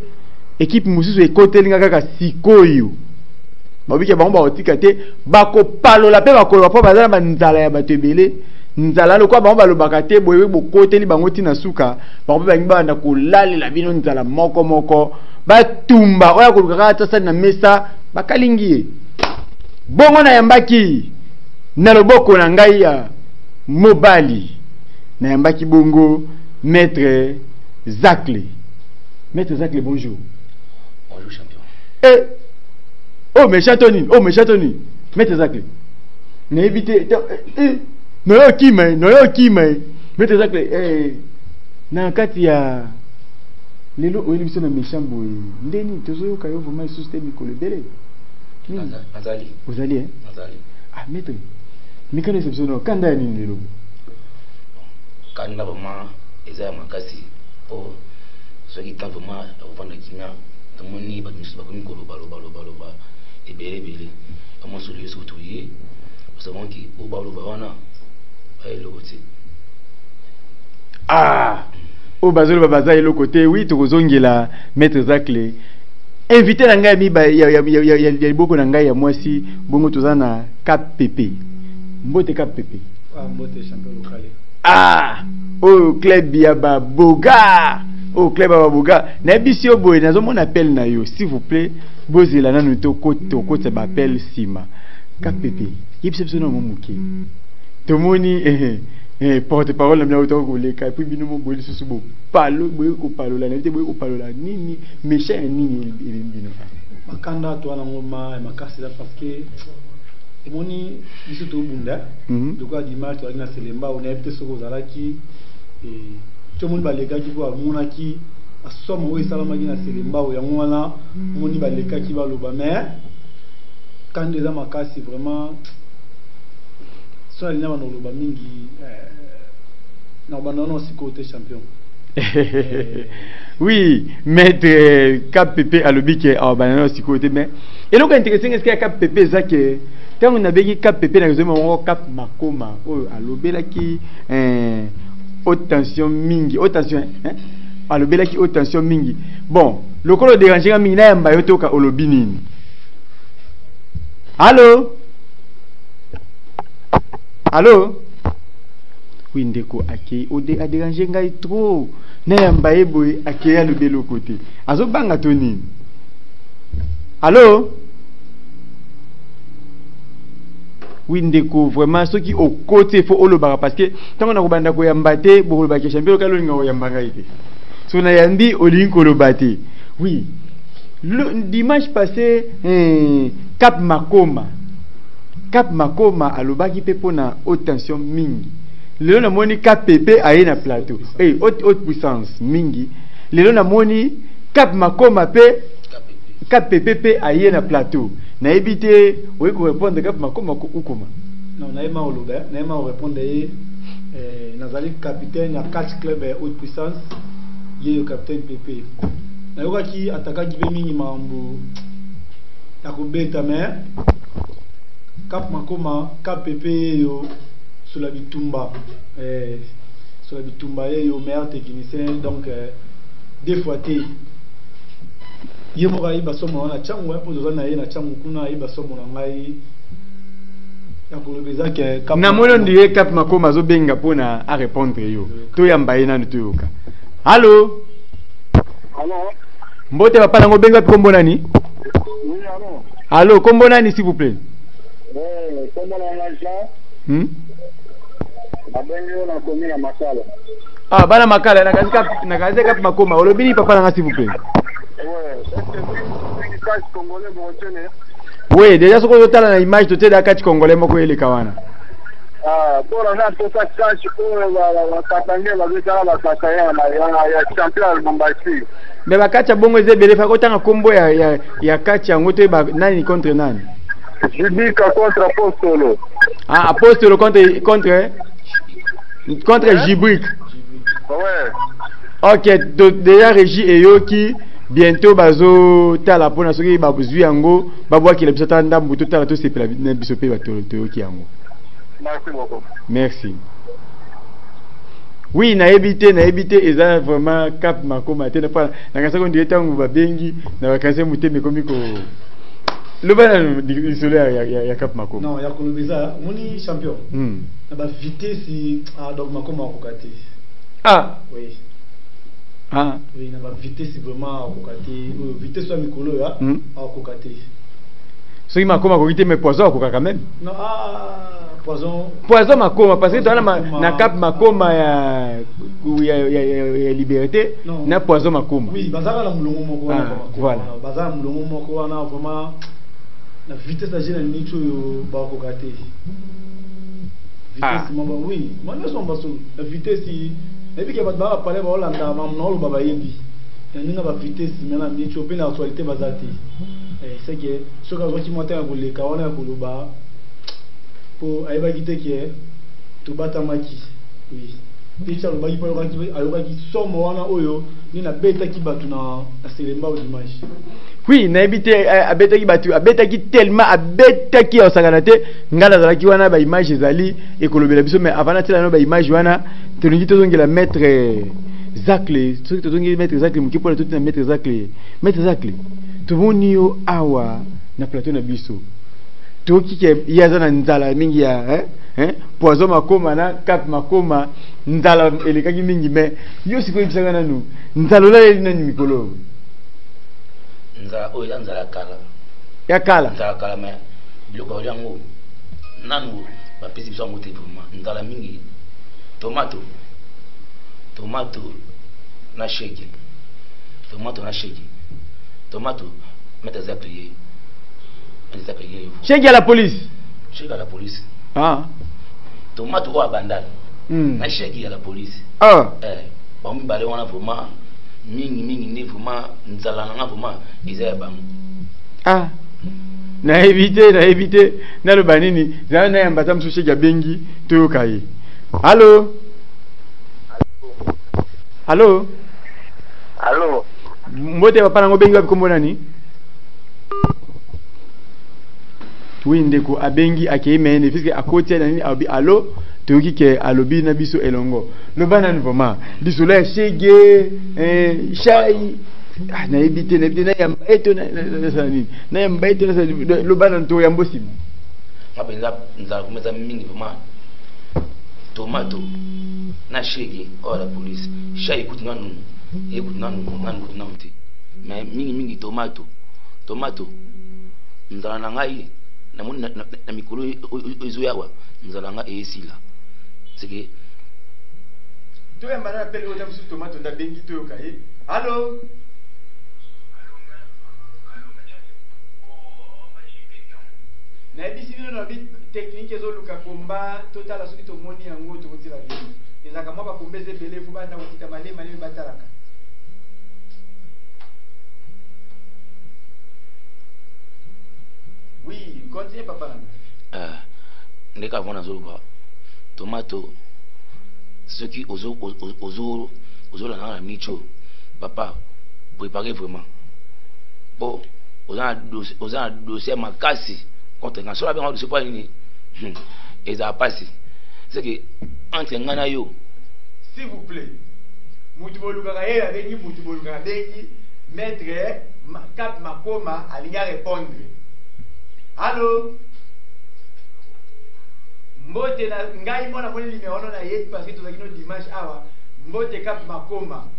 [SPEAKER 2] équipe mususu ekotelinga kaka sikoyo babike bango ba otika te bako palola pe bakolo pa bazala banzala ya bato ebele nzala lokwa bango balobaka te boye bokoteli bango tina suka bango bangi banda kolalela bino nzala moko batumba oya kolukaka tasa na mesa bakalingi bongo na yambaki na loboko na ngai ya mobali na yambaki bongo maître Zacle. Maître Zacle, bonjour.
[SPEAKER 7] Bonjour champion.
[SPEAKER 2] Oh méchant Tony, maître Zacle. Na évité no yo kimai maître Zacle na kati ya lelo oyi biso na méchant boy ndeni tozo kayo vraiment système mikolo bele.
[SPEAKER 7] Nazali.
[SPEAKER 2] Ozali
[SPEAKER 7] Nazali.
[SPEAKER 2] Ah maître. Mikano exceptionnel kanda ya nini lelo?
[SPEAKER 7] Kanda vraiment eza makasi po soki tant vraiment ovanda kinga tomoni ba misu ba komi koloba loba ebele amo soli so tuye parce que o ba loba wana ay lo côté
[SPEAKER 2] o bazolo babaza elo côté oui tokozongela maître Zacle invité na ngai mi ba ya boko na ngai ya mwasi bongo tozana KPP mbote KPP
[SPEAKER 8] mbote champion local
[SPEAKER 2] club ya baboga club ya baboga na bisi oboye nazomona appel na yo s'il vous plaît bozela nanu to kota ba appel sima KPP yipse no momuke tomoni porte parole na auto ko leka puis bino mo boli susu bo palo boye ko palo la nete boye ko palo la nini méchant nini bino
[SPEAKER 8] makanda to ana ngoma makasi la parce que moni biso to bunda de quoi dimanche to na selemba on a peut soko zalaki to moni balega ki ko amona ki asomo o salama ki na selemba o yango wana moni balega ki baloba mais quand des makasi vraiment so alina bana loba mingi na bana no sikote champion.
[SPEAKER 2] Oui, maître KPP alobike a bana no sikote mais et donc intéressant est-ce que KPP ça que quand on a béni KPP na réseau mon cap makoma o alobelaki haute tension mingi haute tension alobelaki haute tension mingi bon le colo déranger mingi na yamba yotoka olobinini. Allô oui ndeko akei ode a déranger ngai trop na yamba eboy akei alobelo côté azobanga toni. Allô oui ndeko vraiment ceux qui au côté faut olobara parce que tant on a kobanda ko yambate bo ba ke champion kalo nga yambanga ite so na yandi olinko lobate. Oui le dimanche passé Cap Makoma alobaki pe pona haute tension mingi lelo na moni KPP aye na plateau haute puissance mingi lelo na moni Cap Makoma pe KPP aye na plateau na éviter oui ko répondre cap makoma ou comment
[SPEAKER 8] non naima oloba naima répondre nazali capitaine ya 4 clubs haute puissance ye le capitaine PP na yoka ki ataka ki be mingi mambo ya kobeta mais cap makoma cap PP yo sur la bitumba sur la bitumba yo meilleur technicien donc des fois té ye mo ga iba somo na changu hapo dozana ye na changu kuna iba somo na ngai ya kolobeza ke cap
[SPEAKER 2] na mono ndiye cap makoma zo benga pona a répondre yo to ya mbaye na to yoka allo mbote papa nango benga kombo nani
[SPEAKER 9] oui
[SPEAKER 2] allo kombo nani s'il vous plaît
[SPEAKER 9] kombo na Jean na komi na Makala
[SPEAKER 2] ah bana Makala na kazi cap makoma olobini papa nanga s'il vous plaît oui déjà ce qu'on tala na image to tela kati congolais moko ele kawana
[SPEAKER 9] pour na to kati pour la katange la betala la kataya ya champion Mombasi
[SPEAKER 2] mais bakati bongo ezebele fa kotanga kombo ya kati yango to ba nani contre nani
[SPEAKER 9] Jibika contre Apostolo
[SPEAKER 2] Apostolo contre Jibrik
[SPEAKER 9] ouais
[SPEAKER 2] ok donc déjà régie et yoki bientôt bazo tala pona soki babuzwi yango babwa ki la bisata ndambu to tala to sepela na bisope ba to yoki yango
[SPEAKER 9] merci beaucoup
[SPEAKER 2] merci oui na éviter eza vraiment cap makoma te na pa na kasa ko ndieta ngo ba bengi na bakase muteme komiko le bana solaire ya cap makoma
[SPEAKER 8] non ya kolobeza moni champion na ba vitesse donc makoma kokati oui oui na ba vitesse vraiment kokati vitesse ya mikolo ya kokati
[SPEAKER 2] soki makoma kokite mais poison koka quand même
[SPEAKER 8] non
[SPEAKER 2] poison makoma parce que dans na cap makoma ya liberté na poison makoma
[SPEAKER 8] oui bazaka na mulongo moko wana
[SPEAKER 2] voilà
[SPEAKER 8] bazaka mulongo moko wana vraiment la vitesse ya jeune nicho yo ba kokate vitesse mamba oui moi son baso la vitesse et puis que ba parler ba Hollanda mamno baba yebi ninga ba vitesse mena nicho pe na actualité bazati c'est que ce que qui monter ko le kawana ko loba pour aiba kite ke to bata maki oui picha lo bagi pa yo ki somo wana oyo ni na beta ki batu na selemba au dimanche
[SPEAKER 2] oui na éviter abeta ki batu abeta ki tellement abeta ki osakana te ngala za ki wana ba image ezali ekolobela biso mais avant na tela no ba image wana telingi to zongela mettre Zacle truc to zongela mettre Zacle muki pour tout na mettre Zacle to boni yo awa na plateau na biso to kike yaza na nzala mingi ya poison makoma na cap makoma nzala elekaki mingi mais yo sikoyi bisanga nanu nzala la nani mikolo
[SPEAKER 7] nzala oyo nzala kala
[SPEAKER 2] ya kala
[SPEAKER 7] nzala kala mais biloko yango nanu bapesi biso yango te vraiment nzala mingi tomato na shake tomato mettre Zacle ye
[SPEAKER 2] shake à la police
[SPEAKER 7] tomato ou abandal na shake à la police bon mi balé wana vraiment mingi ne vraiment nzala na vraiment ezaya bango
[SPEAKER 2] na éviter na lo banini za na yamba msu shake ya bengi to kai allo mbote papa nango bengi wapi kombo nani oui ndeko abengi akeyemene puisque akotia nani abi allo toyoki ke alobi na biso elongo loba nani vraiment lisolo shege shai na éviter na yamba eto na yamba eto loba nani to yambo sima
[SPEAKER 7] ngabenza nzala kumeza mingi vraiment tomato na shege ou la police shai écoute nanu te mais mingi tomato nzala na ngai na mikolo ezoyawa nzala nga esila c'est que
[SPEAKER 2] to yamba na pele o tamsu tomato nda bengi to yokaye allo na ebisi bino na bit technique ezoluka komba totala soki tomoni yango tokotila bino ezaka mwa bakomba ezebele fo banda kokita malema batalaka
[SPEAKER 6] Oui, continue papa.
[SPEAKER 7] Ndeka vona zoba. Tomato. Ceux qui ozo la micho. Papa, préparez vraiment. Bon, aux un dossier makasi contre un seul bien dossier pas ini. Et ça a passé. C'est que entre ngana yo.
[SPEAKER 1] S'il vous plaît. Moutiboluka yé avec ni moutiboluka bengi maître Cap Makoma alinga répondre. Allô? Mbote na ngai mona moni limeona na yetu parce que tozaki no dimanche awa. Mbote Cap Makoma.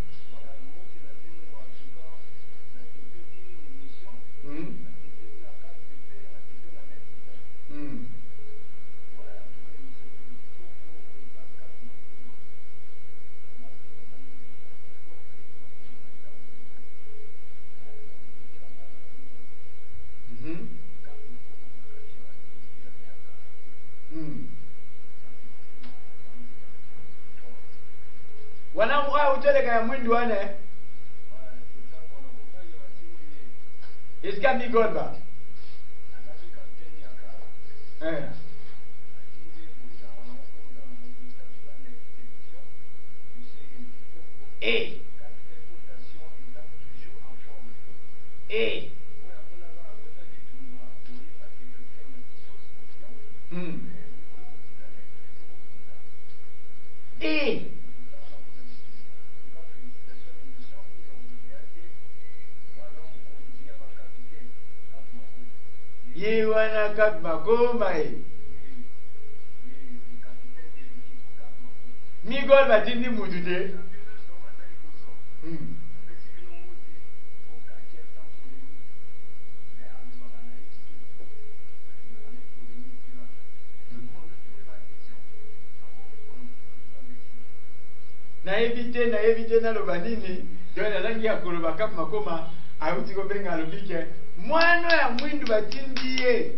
[SPEAKER 1] Wana mwa utoleka ya mwindi wane. Iska migolba. Ye wana Cap Makoma Migol batindi mudude. Na éviter na lobanini donc na langi ya koloba Cap Makoma auti ko benga lobike mwana ya mwindu batindi ye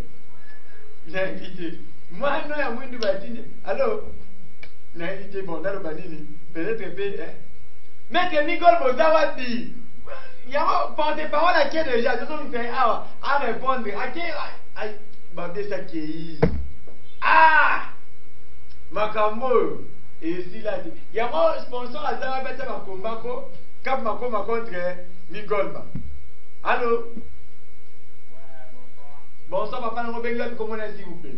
[SPEAKER 1] na éviter mwana ya mwindu batindi allo na éviter bon na lobanini peut-être pe maître Nicole Bozawati y'a porte parole à qui déjà je dois faire à répondre à qui ay babé ça qui makambo. Et si là, il y a un sponsor à Zara Beta Makombako, Cap Makoma contre Migolba. Allô? Bonsoir, papa, nous revenons comment on est, s'il vous plaît.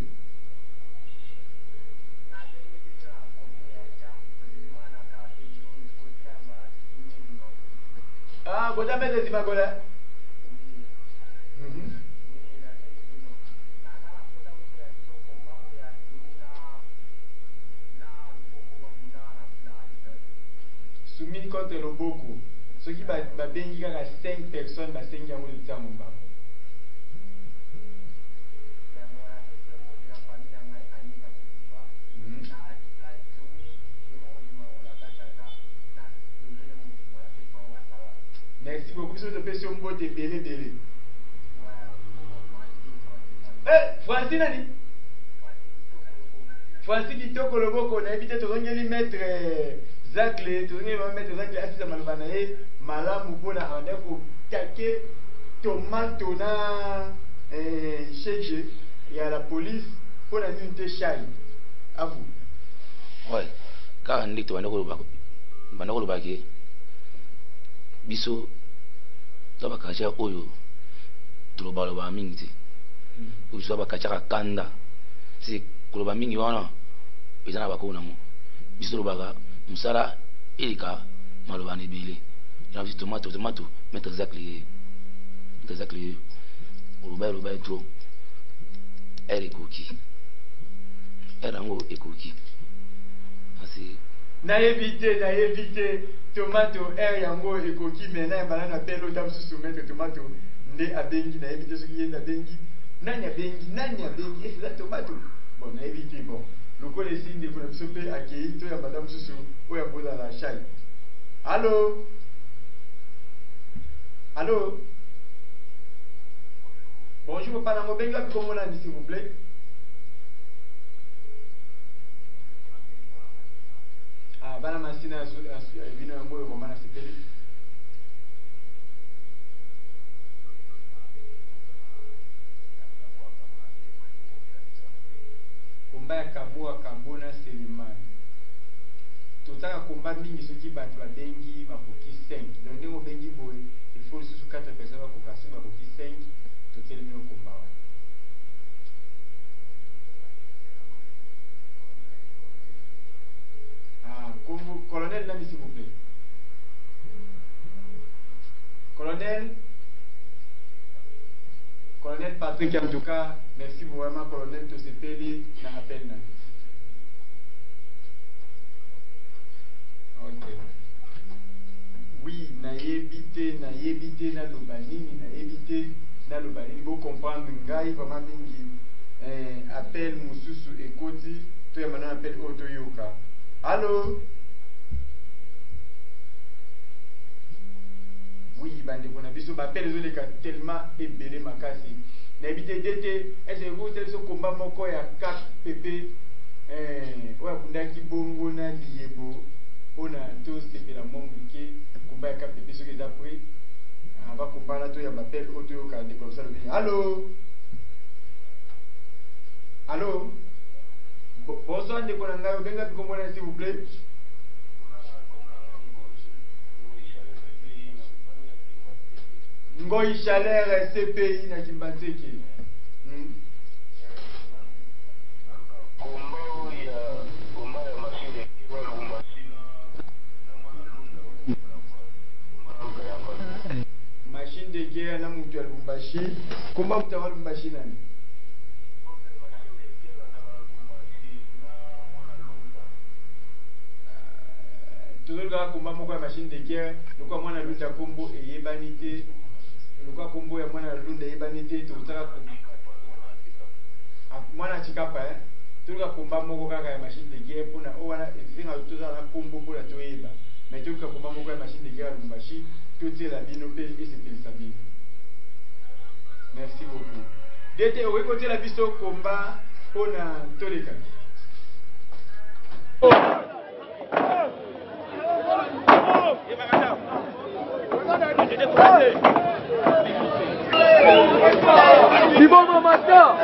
[SPEAKER 1] Ah, vous avez des images là? Soumis contre le Boko. Ceux qui va bénir à 5 personnes, va 5 ans de temps. Merci beaucoup. Je peux sur mon de belé. Francine Nani? Francine Kitoko le Boko, on a évité de mettre Zakle, tu vas mettre Zakle assis à Malbanae, Malam ou Bona, on a pour quelques tomates, on a chèque, il y a la police pour la unité chai. À vous.
[SPEAKER 7] Ouais, car on dit que tu vas nous baguer. Biso, tu vas cacher Oyo, tu vas le bamingi. Ou tu vas cacher à Kanda. C'est que le bamingi, ils en ont pas connu. Biso le baga. Musara Erika Malobane Bile. Il y a tomato, mettre Zakli. Robert trop. Elle est cookie. Elle a un mot et cookie.
[SPEAKER 1] Na éviter tomato, air yango et cookie, mais na banana pelo tam sous mettre tomato. Ndé a bengi, na éviter ce qui est na bengi. Nanya bengi, et c'est la tomato. Bon, na éviter, bon. Le coup des signes de Konapsope accueilli, toi et madame Soussou, ou à Boda la chai. Allô? Allô? Bonjour, papa, n'a pas comment on a dit, s'il vous plaît? Ah, bana masina vino ya moyo kwa maana sipeli.
[SPEAKER 10] combat ya Kabona Selemani. Totaka combat mingi soki bato babengi makoki 5. Donc ndenge bengi boye, il faut sous 4 personnes bakokasi makoki 5 totelemi au combat wana. Colonel Nani, s'il vous plaît. Colonel Patrick, en tout cas, merci vraiment, Colonel Tosepeli, na appel. Ok. Oui, na yebite, na lobanini, na lobanini, vous comprendre, ngai, vraiment, mingi, appel, mususu, ekoti, tout le monde appelle Otoyoka. Allô? Oui, bande qu'on a biso bappel les gens tellement ébélé makasi. N'habite d'été, est-ce que vous êtes ce combat moko ya 4 pp oya kundaki bongo na liebo ona to sepela monguke combat ya 4 pp ce qu'ils a pris va combat là to ya bappel auto ka de comme ça le bien. Allô? Allô? Bonsoir de konanga benga bikombo na s'il vous plaît. Ngoi Chalère CPI na Kimbatseke. Machine de guerre na mutu ya Lubumbashi. Komba mutu ya Lubumbashi nani? Toujours ga komba moko ya machine de guerre, lokwa mwana lunda kombo eyebanite. Lokwa kombo ya mwana lunda eyebanite totaka mwana chikapa toujours ga komba moko kaka ya machine de guerre pona owana ezinga toza na kombo pona toyeba. Mais toujours ga komba moko ya machine de guerre Lubumbashi, totela bino pe esepelisa bino. Merci beaucoup. Dete owe kote la biso komba pona toleka.
[SPEAKER 1] Libomo Mata.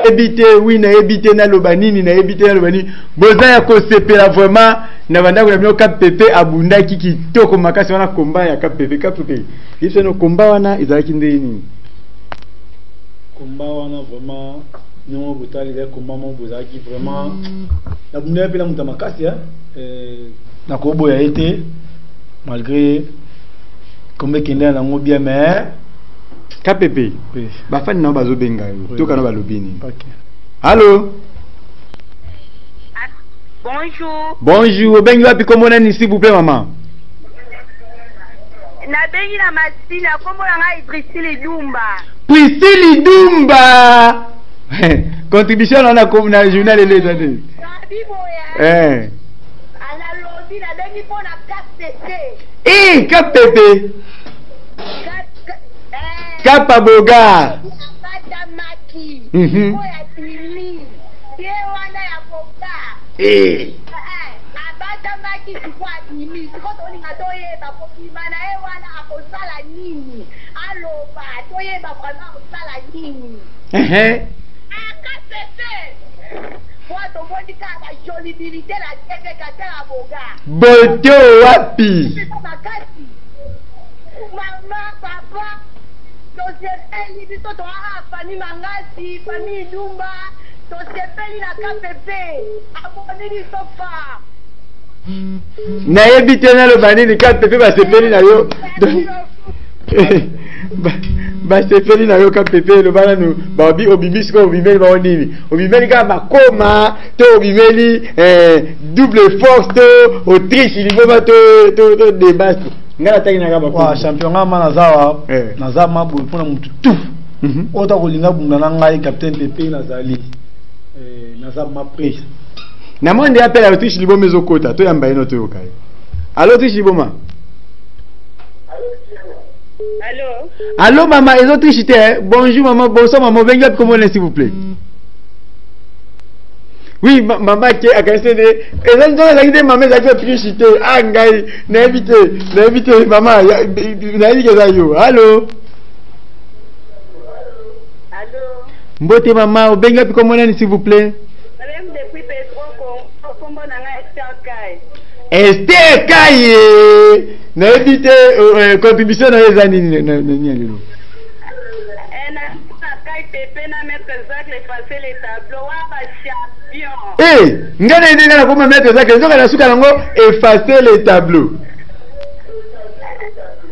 [SPEAKER 2] Ebité, oui, na ebité na lobanini, na ebité na lobanini. Boza ya kosepela vraiment na banda ko na Cap Pepe abunda kiki toko makasi wana komba ya Cap Pepe, Cap Pepe. Yeso no komba wana ezalaki ndeni.
[SPEAKER 8] Komba wana vraiment non botali le komba mo bozaki vraiment na bunda pe na muta makasi na kobo ya été malgré comme kenda na ngo bien mais
[SPEAKER 2] Cap Pepe. Ba fan na bazo benga yo. To kana ba lobini. OK. Allô?
[SPEAKER 11] Bonjour.
[SPEAKER 2] Bonjour. Bengi wapi komona ni s'il vous plaît maman?
[SPEAKER 11] Na bengi na masina komona nga Priscille Dumba.
[SPEAKER 2] Priscille Dumba. Contribution on a comme na journal les années.
[SPEAKER 11] Ana lobby na bengi pona KCC.
[SPEAKER 2] Cap Pepe. Kapa Boga. Boto wapi?
[SPEAKER 11] Mama, papa. Tosepeli biso to famille Mangasi, famille Dumba, tosepeli na KPP, aboneli sofa.
[SPEAKER 2] Na ebite na lo banini KPP ba sepeli na yo. Ba sepeli na yo KPP lo bana no ba obi obimisi ko obimeli ba onini. Obimeli ka makoma, to obimeli double force to Autriche liboma to débat. Ngala taki na kaba
[SPEAKER 8] kwa champion ngama nazawa naza mabu pona mutu tu ota kolinga bunga na ngai capitaine Pepe nazali naza mapre
[SPEAKER 2] na monde appelle à Autriche liboma ezokota to yamba ino to yokai. Allo Autriche liboma.
[SPEAKER 11] Allô.
[SPEAKER 2] Allô maman, les Autriche te. Bonjour maman, bonsoir maman, venez comment s'il vous plaît. Oui, maman qui a cassé des. Et là, nous avons dit maman qui a fait publicité. Ah, ngai, n'invite, maman, n'a dit que ça yo. Allô.
[SPEAKER 11] Allô.
[SPEAKER 2] Mbote maman, benga puis comment s'il vous plaît.
[SPEAKER 11] Même depuis Petro, comment on a
[SPEAKER 2] Esther Kaye. N'invite contribution dans les années. Ngana ndenge na koma mettre ça que nzoka na suka nango effacer les tableaux.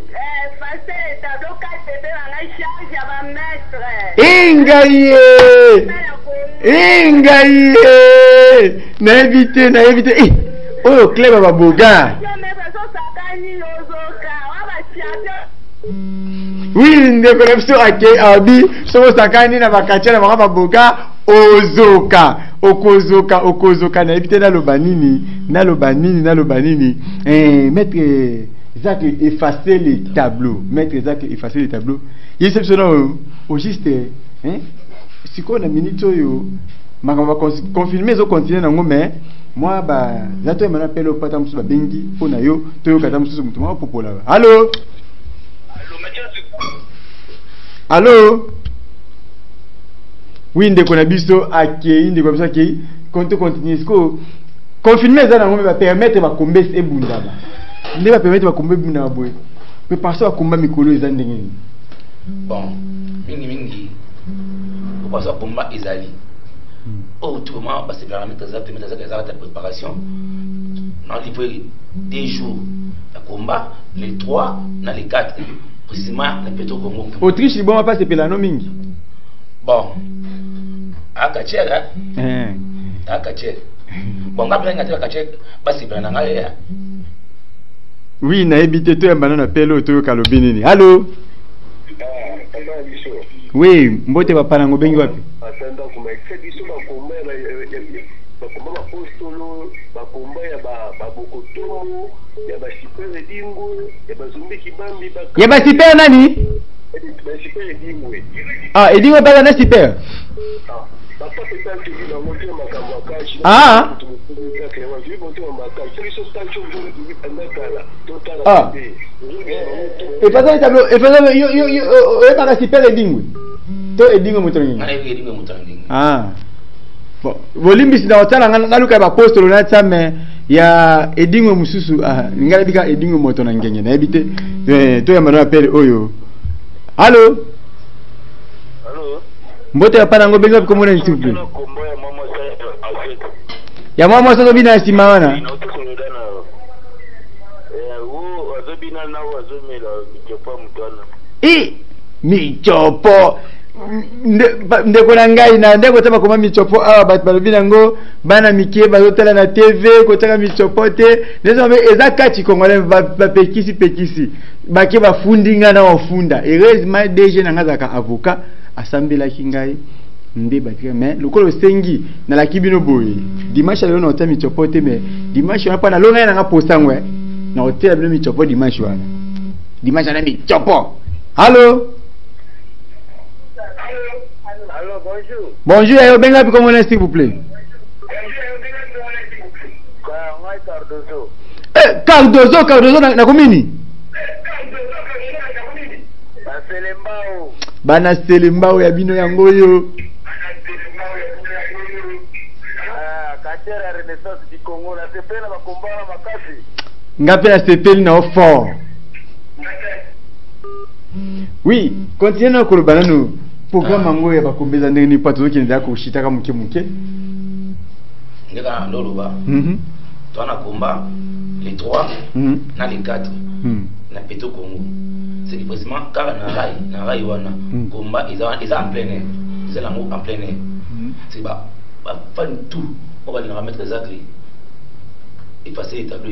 [SPEAKER 11] Effacer les tableaux ka pepe na charge ya ba maître.
[SPEAKER 2] Ingaye. Na éviter. Oh Cleba Baboga. Oui, ndeko na biso ake abi so sakani na bakacha na baka Baboga ozoka. Okozoka na éviter na lobanini. Mettre Zach effacer les tableaux. Il est au juste si qu'on a minute yo makamba confirmer zo continuer nango mais moi ba zato emana pelo pata musu ba bengi pona yo toyo kata musu mutu ma popola. Allô oui ndeko na biso akei ndeko biso akei konto continuer ko confirmer za nango ba permettre ba kombes ebunda ba ndé ba permettre ba kombe bunda boy pe passer ba komba mikolo eza ndenge ni
[SPEAKER 7] bon mingi pourquoi ça combat ezali autrement parce que la mettre ça ta préparation dans les 2 jours le combat les 3 dans les 4 précisément le Petro Congo
[SPEAKER 2] Autriche bon pas c'est pelano mingi
[SPEAKER 7] bon akachera bon ngapela ngati akachera basi pelana ngaya
[SPEAKER 2] oui na ebité to ya banana pelo to kalobini ni allô Oui, mbote papa nango bengi wapi?
[SPEAKER 12] Atanda kuma biso makomba bakomba bapostolo bakomba ya babokotomo ya basipere dingo ya bazumbi kibambi
[SPEAKER 2] ya basipere nani?
[SPEAKER 12] basipere dingo.
[SPEAKER 2] Ah, edingo baba na sipere. Ah. Ah. Et pas le tableau, et pas yo pas sipere edingo. To edingo mutongi. Ah. Bon, volimbi sina otala ngaluka ba apostolo na tsame ya edingo mususu ngala bika edingo moto na ngenge na ebite to ya mara appel oyo. Allô?
[SPEAKER 12] Allô?
[SPEAKER 2] Mbote ya pana ngobenga ko mona s'il vous plaît. Ya mama so bina sima wana. Michopo ndeko na ngai na ndeko taba koma michopo awa bat balobina ngo bana mikie bazotala na TV kotaka michopo te nezo me eza kati kongole ba pekisi bake bafundinga na ofunda heureusement DG na ngazaka avocat asambela kingai nde batika mais lokolo sengi na la kibino boy dimanche leo na ota michopo te mais dimanche na pa na longa na nga posangwe na hotel bino michopo dimanche wana dimanche na michopo. Allô?
[SPEAKER 12] Allô, bonjour.
[SPEAKER 2] Bonjour, ayo benga pi comment s'il vous plaît? Cardozo na komini? Bana selembao ya bino yango yo. Ngape na sepeli na fort. Oui, continuez na kolobana no programme ngo ya bakombeza ndeni pato ki nda ko shitaka muke
[SPEAKER 7] ndeka ndoloba tona komba les 3 na les 4 na Peto Congo. C'est précisément car na rai wana komba ils en plein air. C'est l'amour en plein air. C'est pas tout on va les remettre les actes et passer les tableaux.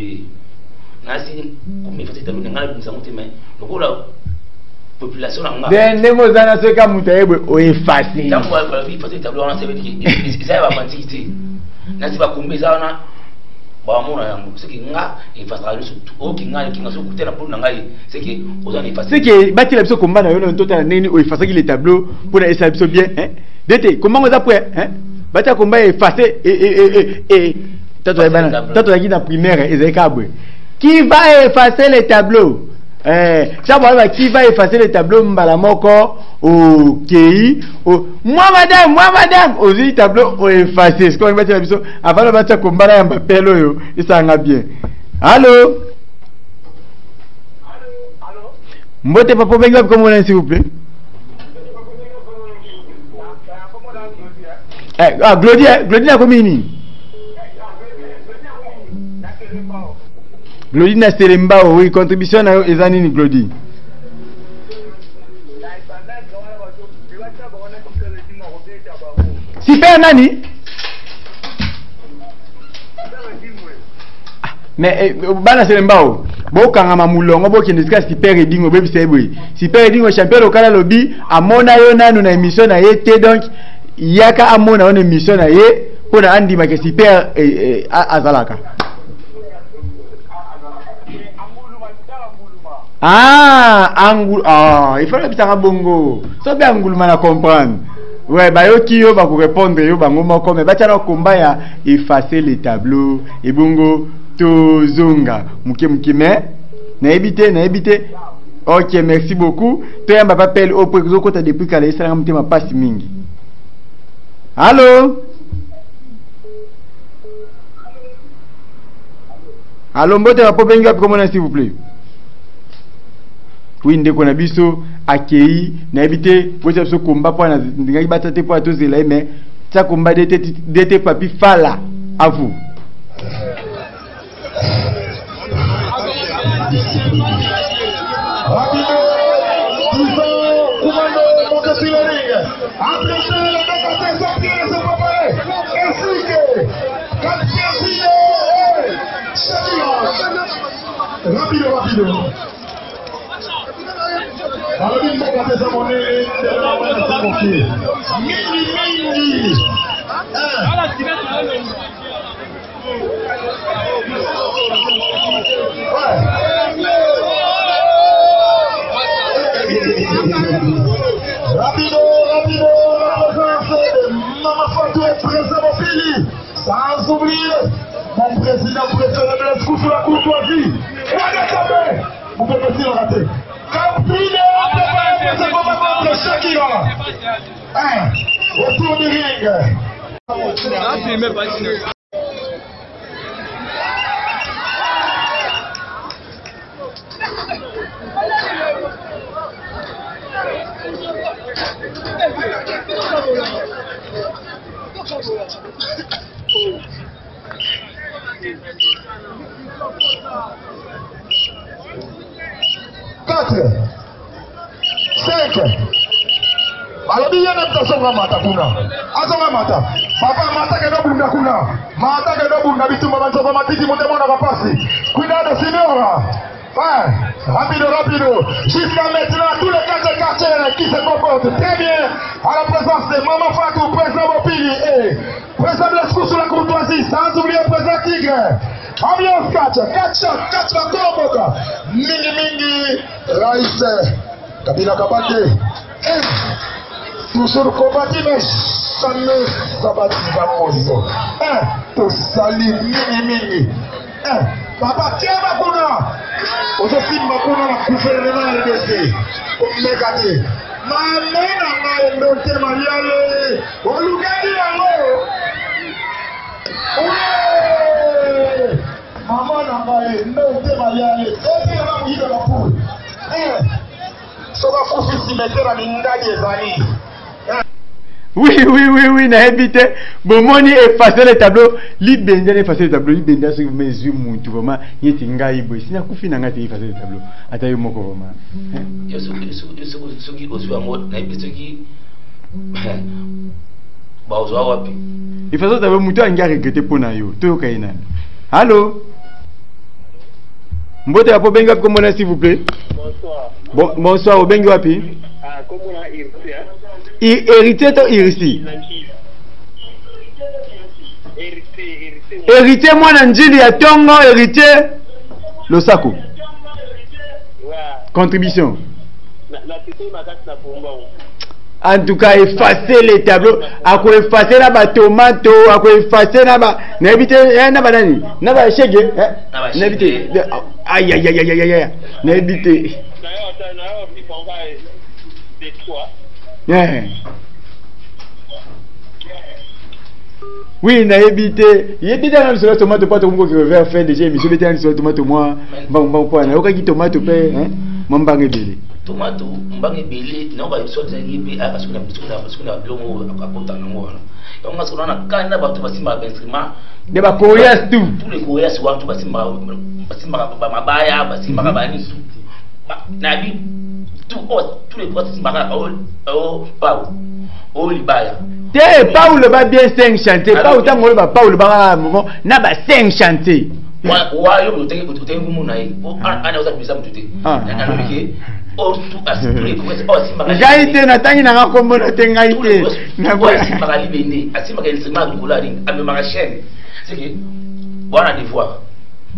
[SPEAKER 7] Nasi comme il faut tableau ngala bisa muté mais lokola population nga
[SPEAKER 2] ben ndemo zana soka mutayebwe o effacer
[SPEAKER 7] tango ba il faut tableau on sait que ça va mantikité nasi ba kombeza na ba mona yango c'est que nga effacer le surtout o kinga kinga so kutela pour ngai c'est que ozana effacer
[SPEAKER 2] c'est que bati la biso komba na yo na total neni o effacer ki les tableaux pour na esa biso bien hein dete comment on après hein bati komba effacer et tato ya kina primaire ezekabwe qui va effacer les tableaux? Ça va qui va effacer les tableaux mbala moko au kei moi madame ozi tableau o effacer ce qu'on va dire biso avant de battre kombala ya mbapelo yo isanga bien. Allô? Mbote papa benga comment on s'il vous plaît? Glodie na komini. Glodie na Selembao, oui, contribution na ezani ni Glodie. Super nani? Mais bana Selembao, bokanga mamulongo bokendesika super edingo bebi sebwe. Super edingo champion local lobby amona yo nanu na émission na yete donc yaka amona on émission na ye pona andi make super azalaka. Il faut que ça bongo. Ça bien anguluma na comprendre. Ouais, bah yo ki yo ba ko répondre yo bango moko mais ba tala komba ya effacer les tableaux et bongo to zonga. Muke mais na éviter. OK, merci beaucoup. To yamba papel au prezo kota depuis kala isala mte ma passe mingi. Allô? Allô, mbote va pobenga comment s'il vous plaît? Oui, ndeko na biso akei na ebite boza biso komba po na ndinga bata te po atozela mais ça komba dete papi fala à vous.
[SPEAKER 5] Rapido. pesa monene mingi Rapido, Maman Fatou est présent au pays. Sans oublier mon président préféré de l'escouade sur la courtoisie. Vous pouvez me dire rater. C'est comme un Shakira. Autour du ring. Quatre, 5. Alors bien même songa mata kuna. Azonga mata. Papa mata ke no bunda kuna. Mata ke no bunda bituma banzo matiti monte mona kapasi. Cuidado signora. Rapido. Jusqu'à maintenant, tous les 4 quartiers qui se comportent très bien à la présence de Maman Fatou, président Bopili et président de l'escouade sur la courtoisie, sans oublier président Tigre. Ambiance 4 Komboka. Mingi, Raïs, Kabila Kabate. Toujours combattu, mais jamais Sabati Bamozo. Tout sali, mingi. Papa, tiens ma kuna. Aujourd'hui, ma kuna na gouvernement RDC. Omegate. Mamena na ndote mariale. Olugadi yango. Oye! Maman na ngaye ndote mariale. Eti na muhido na poule. Soka fusi simetera mindadi ezali.
[SPEAKER 2] Oui, n'a évité. Bon, moni effacer le tableau. Libenda effacer le tableau. Libenda sur mes yeux, mon tout vraiment. Il est ingaï boy. Si n'a couffé n'a pas effacer le tableau. Attends, mon vraiment.
[SPEAKER 7] Il y a ceux qui osent en mode. N'a évité ceux qui. Bah, osent wapi.
[SPEAKER 2] Il faut savoir que muto anga regretter pour nayo. Toi kaina. Allô. Mbote apo benga comme on s'il vous plaît. Bonsoir. Bonsoir. Au benga wapi.
[SPEAKER 12] Ah, comme on a hérité.
[SPEAKER 2] Héritier to irisi. Héritier moi na njili ya tongo héritier Losako. Contribution. En tout cas, effacer les tableaux, à quoi effacer la ba tomato, à quoi effacer la ba, n'habite, n'a pas nani, n'a pas chégé, n'habite, aïe, n'habite. Oui, n'a évité. Il était dans le tomate pas tout le monde qui veut faire déjà émission était dans le tomate moi bon point na okaki tomate pe hein mambanga belé
[SPEAKER 7] tomate mbanga belé na ba sorte ngi be a parce que na blomo akapota na ngona on a sona kana ba to basimba ba instrument
[SPEAKER 2] de ba Koreas tout
[SPEAKER 7] tous les Koreas wa to basimba ba mabaya basimba ba ni na bi tous les Koreas basimba pa o libaya
[SPEAKER 2] te Paul va bien 5 chanter pas autant que ba Paul ba moment na ba 5 chanter
[SPEAKER 7] wa yo mo te ngumu na yi o ana uza bisa mutute na lobike o tu asipure ko o simba
[SPEAKER 2] gaite na tangi na kombo na te gaite na
[SPEAKER 7] ko simba ka libende asimba ka instrument ko la ring ame ma chaîne c'est que wana des voix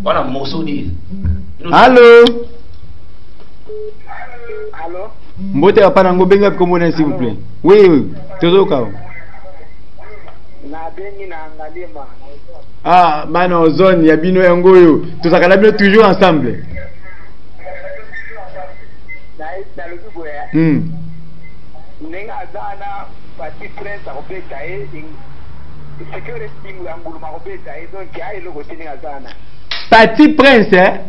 [SPEAKER 7] wana morceau di
[SPEAKER 2] allô
[SPEAKER 12] allô
[SPEAKER 2] mbote hapana ngobenga kombo na s'il vous plaît oui tozoka
[SPEAKER 12] na bengi na angalie ma
[SPEAKER 2] ah bana zone ya bino yango yo tozakala bino toujours ensemble
[SPEAKER 12] na le dugo ya nenga zana parti prince akobeta security team ya ngulu makobeta donc ya eloko tinga zana
[SPEAKER 2] parti prince hein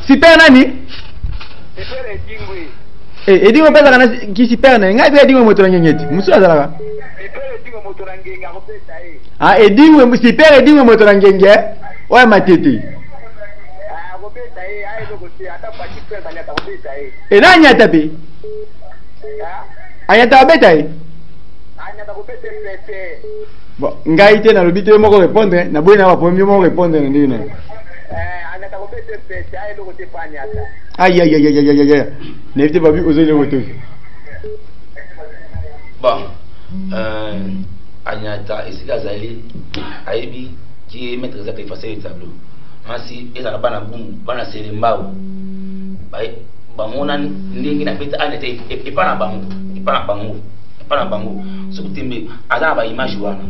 [SPEAKER 2] super nani edi mo pesa kana ki super na ngai edi mo moto na ngengeti musu azalaka ah edi mo super edi mo moto na ngenge oya matete e nani atape anya tabeta Bon, ngai te na lobi te moko répondre, na boy na ba premier moko répondre ndi na. Aïe aïe aïe aïe aïe aïe. N'était pas vu oser le retour.
[SPEAKER 7] Bon, Agnata et Zali, Aibi, qui est maître exact effacer le tableau. Ainsi, et la banane boum, banane c'est les mbao. Bamonan, n'ingi na fait Agnata et pas la bango, et pas la bango, et pas la bango. Ce que tu me, Adam ba image wana.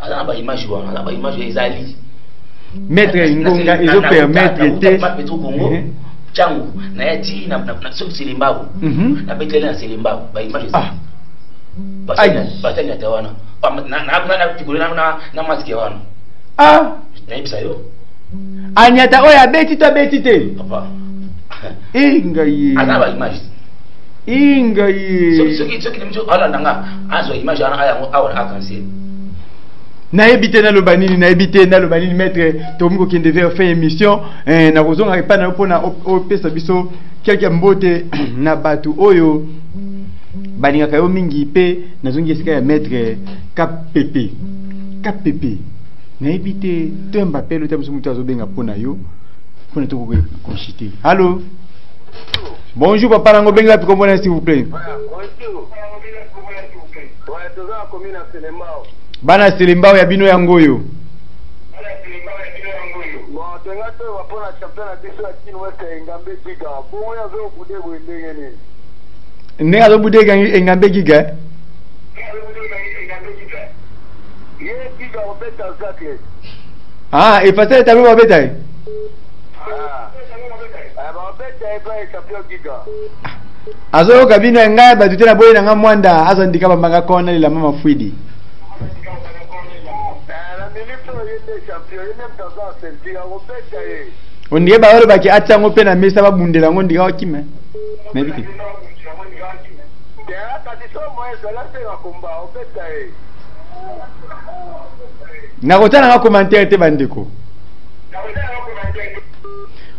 [SPEAKER 7] Adam ba image wana, Adam ba image Zali.
[SPEAKER 2] Maître Ngonga, ils ont permettre de
[SPEAKER 7] Changu, na yati na soki silimbao. Na betele na silimbao, ba image Zali. Batanya tawana. Na tikule na maski wana.
[SPEAKER 2] Ah,
[SPEAKER 7] naibisa yo.
[SPEAKER 2] Anyata oya beti te.
[SPEAKER 7] Papa.
[SPEAKER 2] Ingaye.
[SPEAKER 7] Ana ba image.
[SPEAKER 2] Ingaye.
[SPEAKER 7] Soki nimjo ala nanga azo image ana aya awa akansi.
[SPEAKER 2] Na ebité na lobanini maître Tomiko qui devait faire émission na kozonga pa na pona opesa biso quelques mbote na batu oyo baninga kayo mingi pe nazongi esika ya maître KPP na ebité to Mbappé le tamusu mutu azobenga pona yo pona to ko conchiter. Allô, bonjour papa nango benga piko mbona s'il vous plaît.
[SPEAKER 9] Bonjour. Ouais, toza commune Selembao.
[SPEAKER 2] Bana Selembao ya bino yango yo.
[SPEAKER 9] Bon, tenga to va pour la championnat de la Chine West Ngambe Giga. Bon, ya zo bude go ndenge nini.
[SPEAKER 2] Ne azo bude ga Ngambe Giga.
[SPEAKER 9] Ye Giga obeta zakle.
[SPEAKER 2] Ah, et passer tabu obeta.
[SPEAKER 9] Ah. Ba obeta e ba champion Giga.
[SPEAKER 2] Azo kabino ngai ba tutela boye na ngamwanda azo ndika bambanga kona lila mama Fuidi. Ondiye ba wale baki atango pe na mesa babundela ngo ndika wakime. Mebiki. Na kotana nga commentaire te bandeko.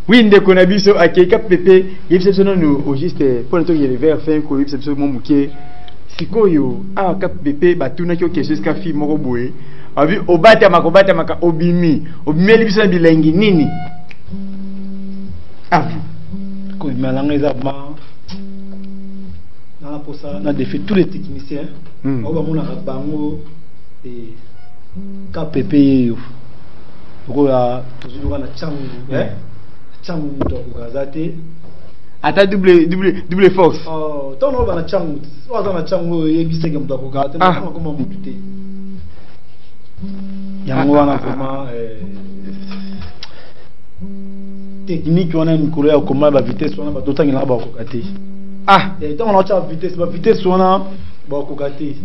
[SPEAKER 2] Oui, ndeko na biso akeka pepe yebise sono no au juste pour le le vers fin ko yebise biso mon muke sikoyo a ka pepe batuna ki o question ska fi moko boye abi obata maka obimi biso na bilengi nini ah
[SPEAKER 8] ko malanga ezama na posa na défait tous les techniciens on va mona bango et ka pepe yo ko ya toujours na changu changu muto kukazate
[SPEAKER 2] ata double force
[SPEAKER 8] oh tono bana changu waza na changu yebiseke muto kukazate na kama mutu te yango wana koma technique wana mikolo ya koma ba vitesse wana batotangela ba kokate et tant on a cha vitesse wana ba kokate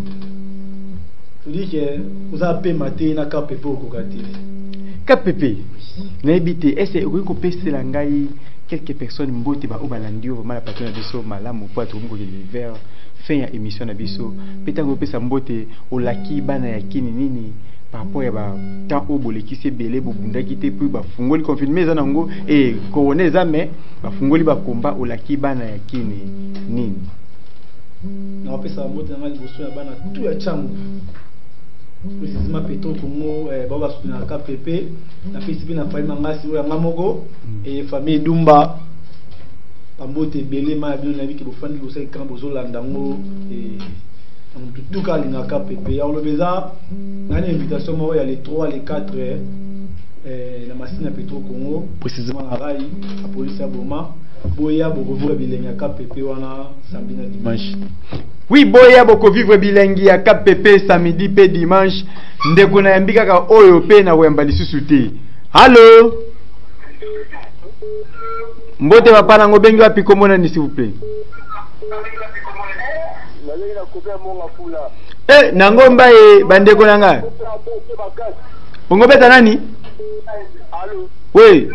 [SPEAKER 8] tu dis que vous avez maté na KPP kokate
[SPEAKER 2] KPP na ebité est-ce que ko pesela ngai quelques personnes mbote ba obalandi vraiment la patron na biso malamu po atu ko vers fin ya émission na biso petango pesa mbote olaki bana ya kini nini par rapport à ba temps au bolekisi belé bobundaki te puis ba fungoli confirmer za nango et corona za mais ba fungoli ba komba olaki bana ya kini nini
[SPEAKER 8] na pesa mbote na liboso ya bana tout ya changu précisément Petro Congo baba soutenir la KPP na fisibi na famille ngasi ya ngamoko et famille Dumba pambote belé ma bien na biki bofandi ko sai kan bozo landango et en tout cas na KPP ya le beza na une invitation mo ya les 3 les 4 na machine à Petro Congo précisément na rai la police ya Boma boya boko vivre bilengi ya KPP wana samedi na dimanche.
[SPEAKER 2] Oui, boya boko vivre bilengi ya KPP samedi pe dimanche ndeko na yambika ka oyo pe na wemba lisusu te. Allô? Mbote papa nango bengi wapi komona ni s'il vous plaît. Nango mbaye bandeko nanga. Ongo beta nani?
[SPEAKER 9] Allô?
[SPEAKER 2] Oui.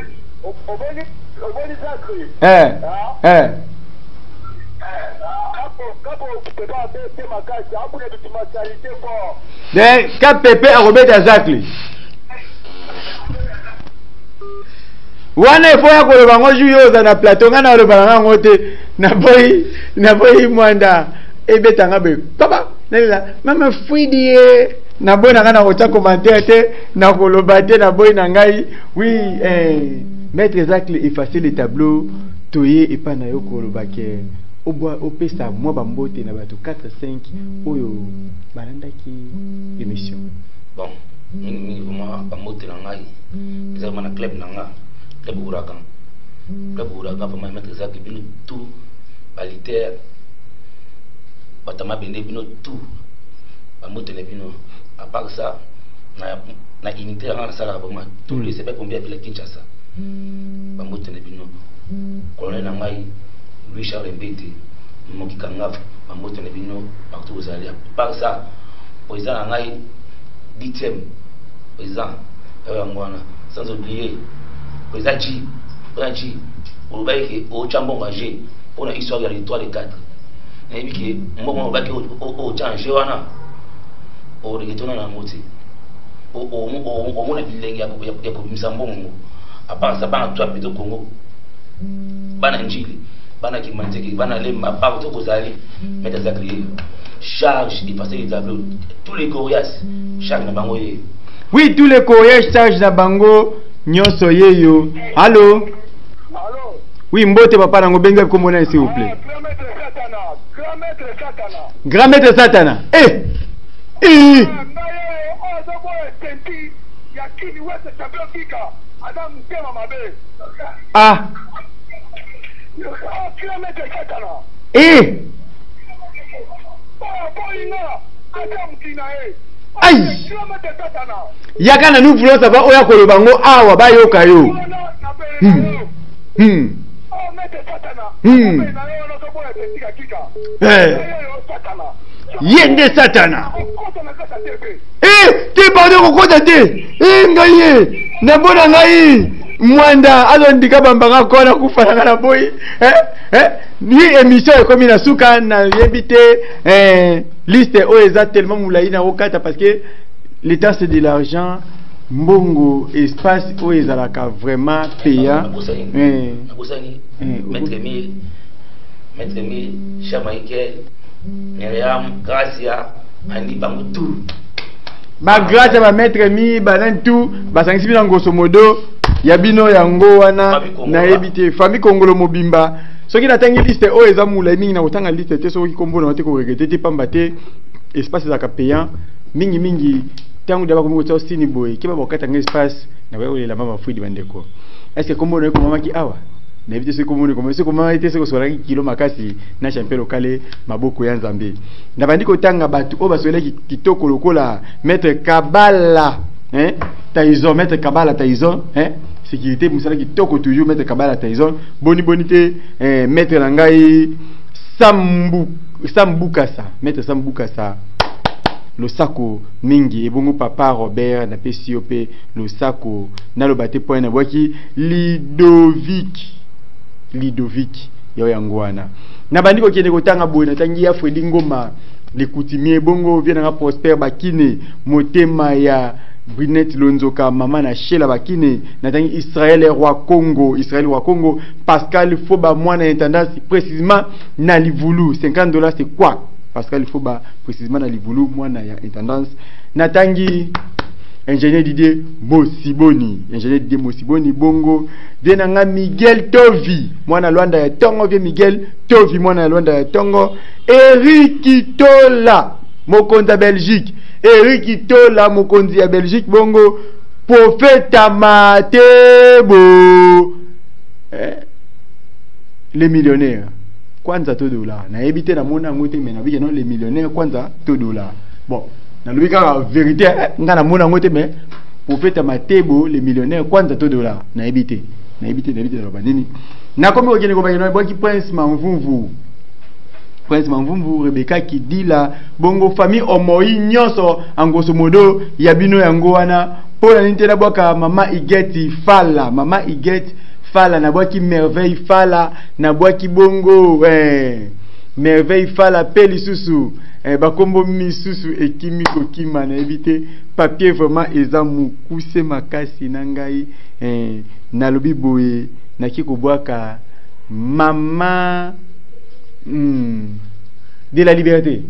[SPEAKER 2] KPP arobeta zakli wana ifo ya koloba ngo juyoza na plateau ngana oloba nango te na boyi mwanda ebetanga be papa Même Fouidi na boy na ngana kocha commentaire te na koloba te na boy na ngai. Oui, maître Jacques effacer le tableau toye et pas na yo koloba ke au bois au pesa moi bambote na bato 4 5 oyo balanda ki émission.
[SPEAKER 7] Bon, ni vraiment bambote na ngai. Ils ont un club na nga, club Ouragan. Club Ouragan vraiment maître Jacques bino tout balitaire. Batama bende bino tout. Bambote na bino. À part ça, na unité na sala vraiment tous les c'est pas combien de Kinshasa. Bambote na bino. Colonel na ngai Louis Charles Mbete moki kangaf bambote na bino partout aux alliés. Par ça, président na ngai 8e président ngwana sans oublier président Ji Obaiki au chambo engagé pour la histoire de l'étoile de 4. Et puis que moi Obaiki au change wana au regretona na moti au mona bilengi ya komisa mbongo. À part ça bana toi plutôt Congo bana njili bana kimanteki bana lemba partout aux alliés mettre ça crier charge et passer les tableaux tous les coriaces charge na bango ye.
[SPEAKER 2] Oui, tous les courriers charge na bango nyonso yeyo. Allô?
[SPEAKER 9] Allô?
[SPEAKER 2] Oui, mbote papa nango benga komona s'il vous plaît. Grand maître Satana. Ah. Aïe. Yakana nous voulons savoir oya kolobango awa ba yoka yo. Yende Satana. Ti pardon ko te. Ngaye. Na bona ngai. Mwanda azondika bambanga kona kufana na boy. Ni émission comme na suka na yebite liste o eza tellement moulaï na okata parce que l'état c'est de l'argent. Mbongo espace o ezalaka vraiment payant.
[SPEAKER 7] Maître Mille, Chamaïkel, Myriam, Gracia, Andy Bamoutou.
[SPEAKER 2] Ba grâce ba maître mi banan tout ba sangisi bina ngoso modo yabino yango wana na ebité famille Kongolo mobimba soki na tangi liste o eza moulaï mingi na otanga liste te soki kombo na te ko regretter te pamba te espace ezaka payant mingi tangu daba ko ngotsa sini boy kiba bokata nga espace na wewe la mama fuidi bandeko est-ce que kombo na ko mama ki awa na éviter ce kombo comme ce comment était ce ko sola kilo makasi na champion local maboko ya Nzambe na bandiko tanga batu o basole kitoko lokola maître Kabala Taizon maître Kabala Taizon sécurité musala kitoko toujours maître Kabala Taizon bonité maître Langai Sambukasa maître Sambukasa le sako mingi ebongo papa Robert na PCOP le sako na lo bate point na boki Lidovic yo yangwana na bandiko kende kotanga boy na tangi ya Fredi Ngoma le coutumier bongo vient na Prosper Bakine motema ya Brinette Lonzoka mama na Shela Bakine na tangi Israël roi Congo Pascal Foba mwana intendance précisément na Livulu $50 c'est quoi Pascal Foba précisément na Livulu mwana ya intendance na tangi ingénieur Didier Mosiboni bongo denanga Miguel Tovi mwana Luanda ya Tongo vie Miguel Tovi mwana Luanda ya Tongo Eric Itola mokonzi ya Belgique Eric Itola mokonzi ya Belgique bongo Prophète Matebo les millionnaires kwanza $2 na ebité na mona ngote mena bike non les millionnaires kwanza $2 bon na lubika vérité ngana mona ngote mais Prophète Matebo les millionnaires kwanza $2 na ebité na banini na komi okene ko bakino boki Prince Manvumvu Rebecca Kidila bongo famille omoi nyonso angoso modo ya bino yango wana pona nitela boka mama Igeti Fala na boki merveille Fala na boki bongo merveille Fala peli susu bakombo misusu ekimi kokima na ebité papier vraiment eza mukuse makasi na ngai na lobi boye na kiko boaka mama de la liberté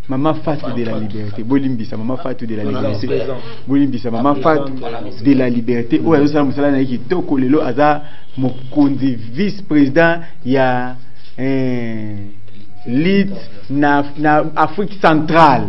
[SPEAKER 2] Maman Fatou de la liberté. Bolimbisa maman Fatou de la liberté. Bolimbisa maman Fatou de la liberté. Oya ça musala na kitoko lelo aza mokonzi vice-président ya lead na Afrique centrale.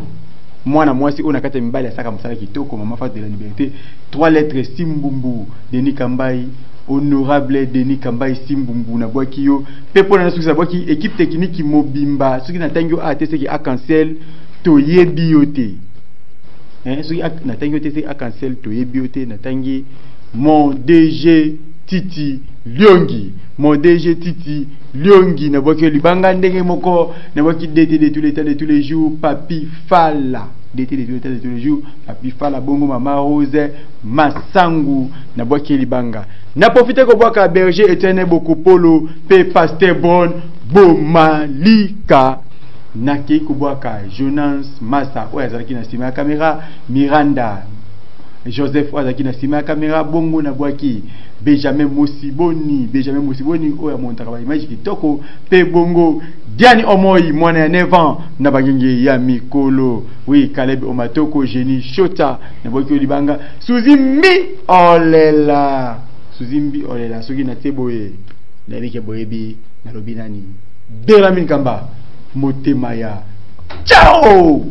[SPEAKER 2] Mwana mwasi ona kata mibali asaka musala kitoko maman Fatou de la liberté. 3 lettres Simbumbu Denis Kambai. Honorable Denis Kambai Simbumbu na bwaki yo pepo na suki sa bwaki équipe technique mobimba suki na tango ATC ki a cancel to yebiote suki na tango TC a cancel to yebiote na tangi mon DG Titi Liongi na bwaki libanga ndenge moko na bwaki DT de tous les temps de tous les jours Papi Fala DT de tous les jours Papi Fala bongo mama Rose Masangu na bwaki libanga na profiter ko bwaka berger Etienne Bokopolo pe pasteur Bon Bomalika na ki ko bwaka Jonas Massa oya zaki na sima caméra Miranda Joseph Oazaki na sima caméra bongo na bwaki Benjamin Mosiboni oya montaka ba image kitoko pe bongo Diani Omoyi mwana ya 9 ans na bangingi ya mikolo oui Caleb Omatoko Génie Shota na bwaki libanga Suzimbi olela soki na teboye na bike boyebi na lobi nani Beramin Kamba motema ya ciao.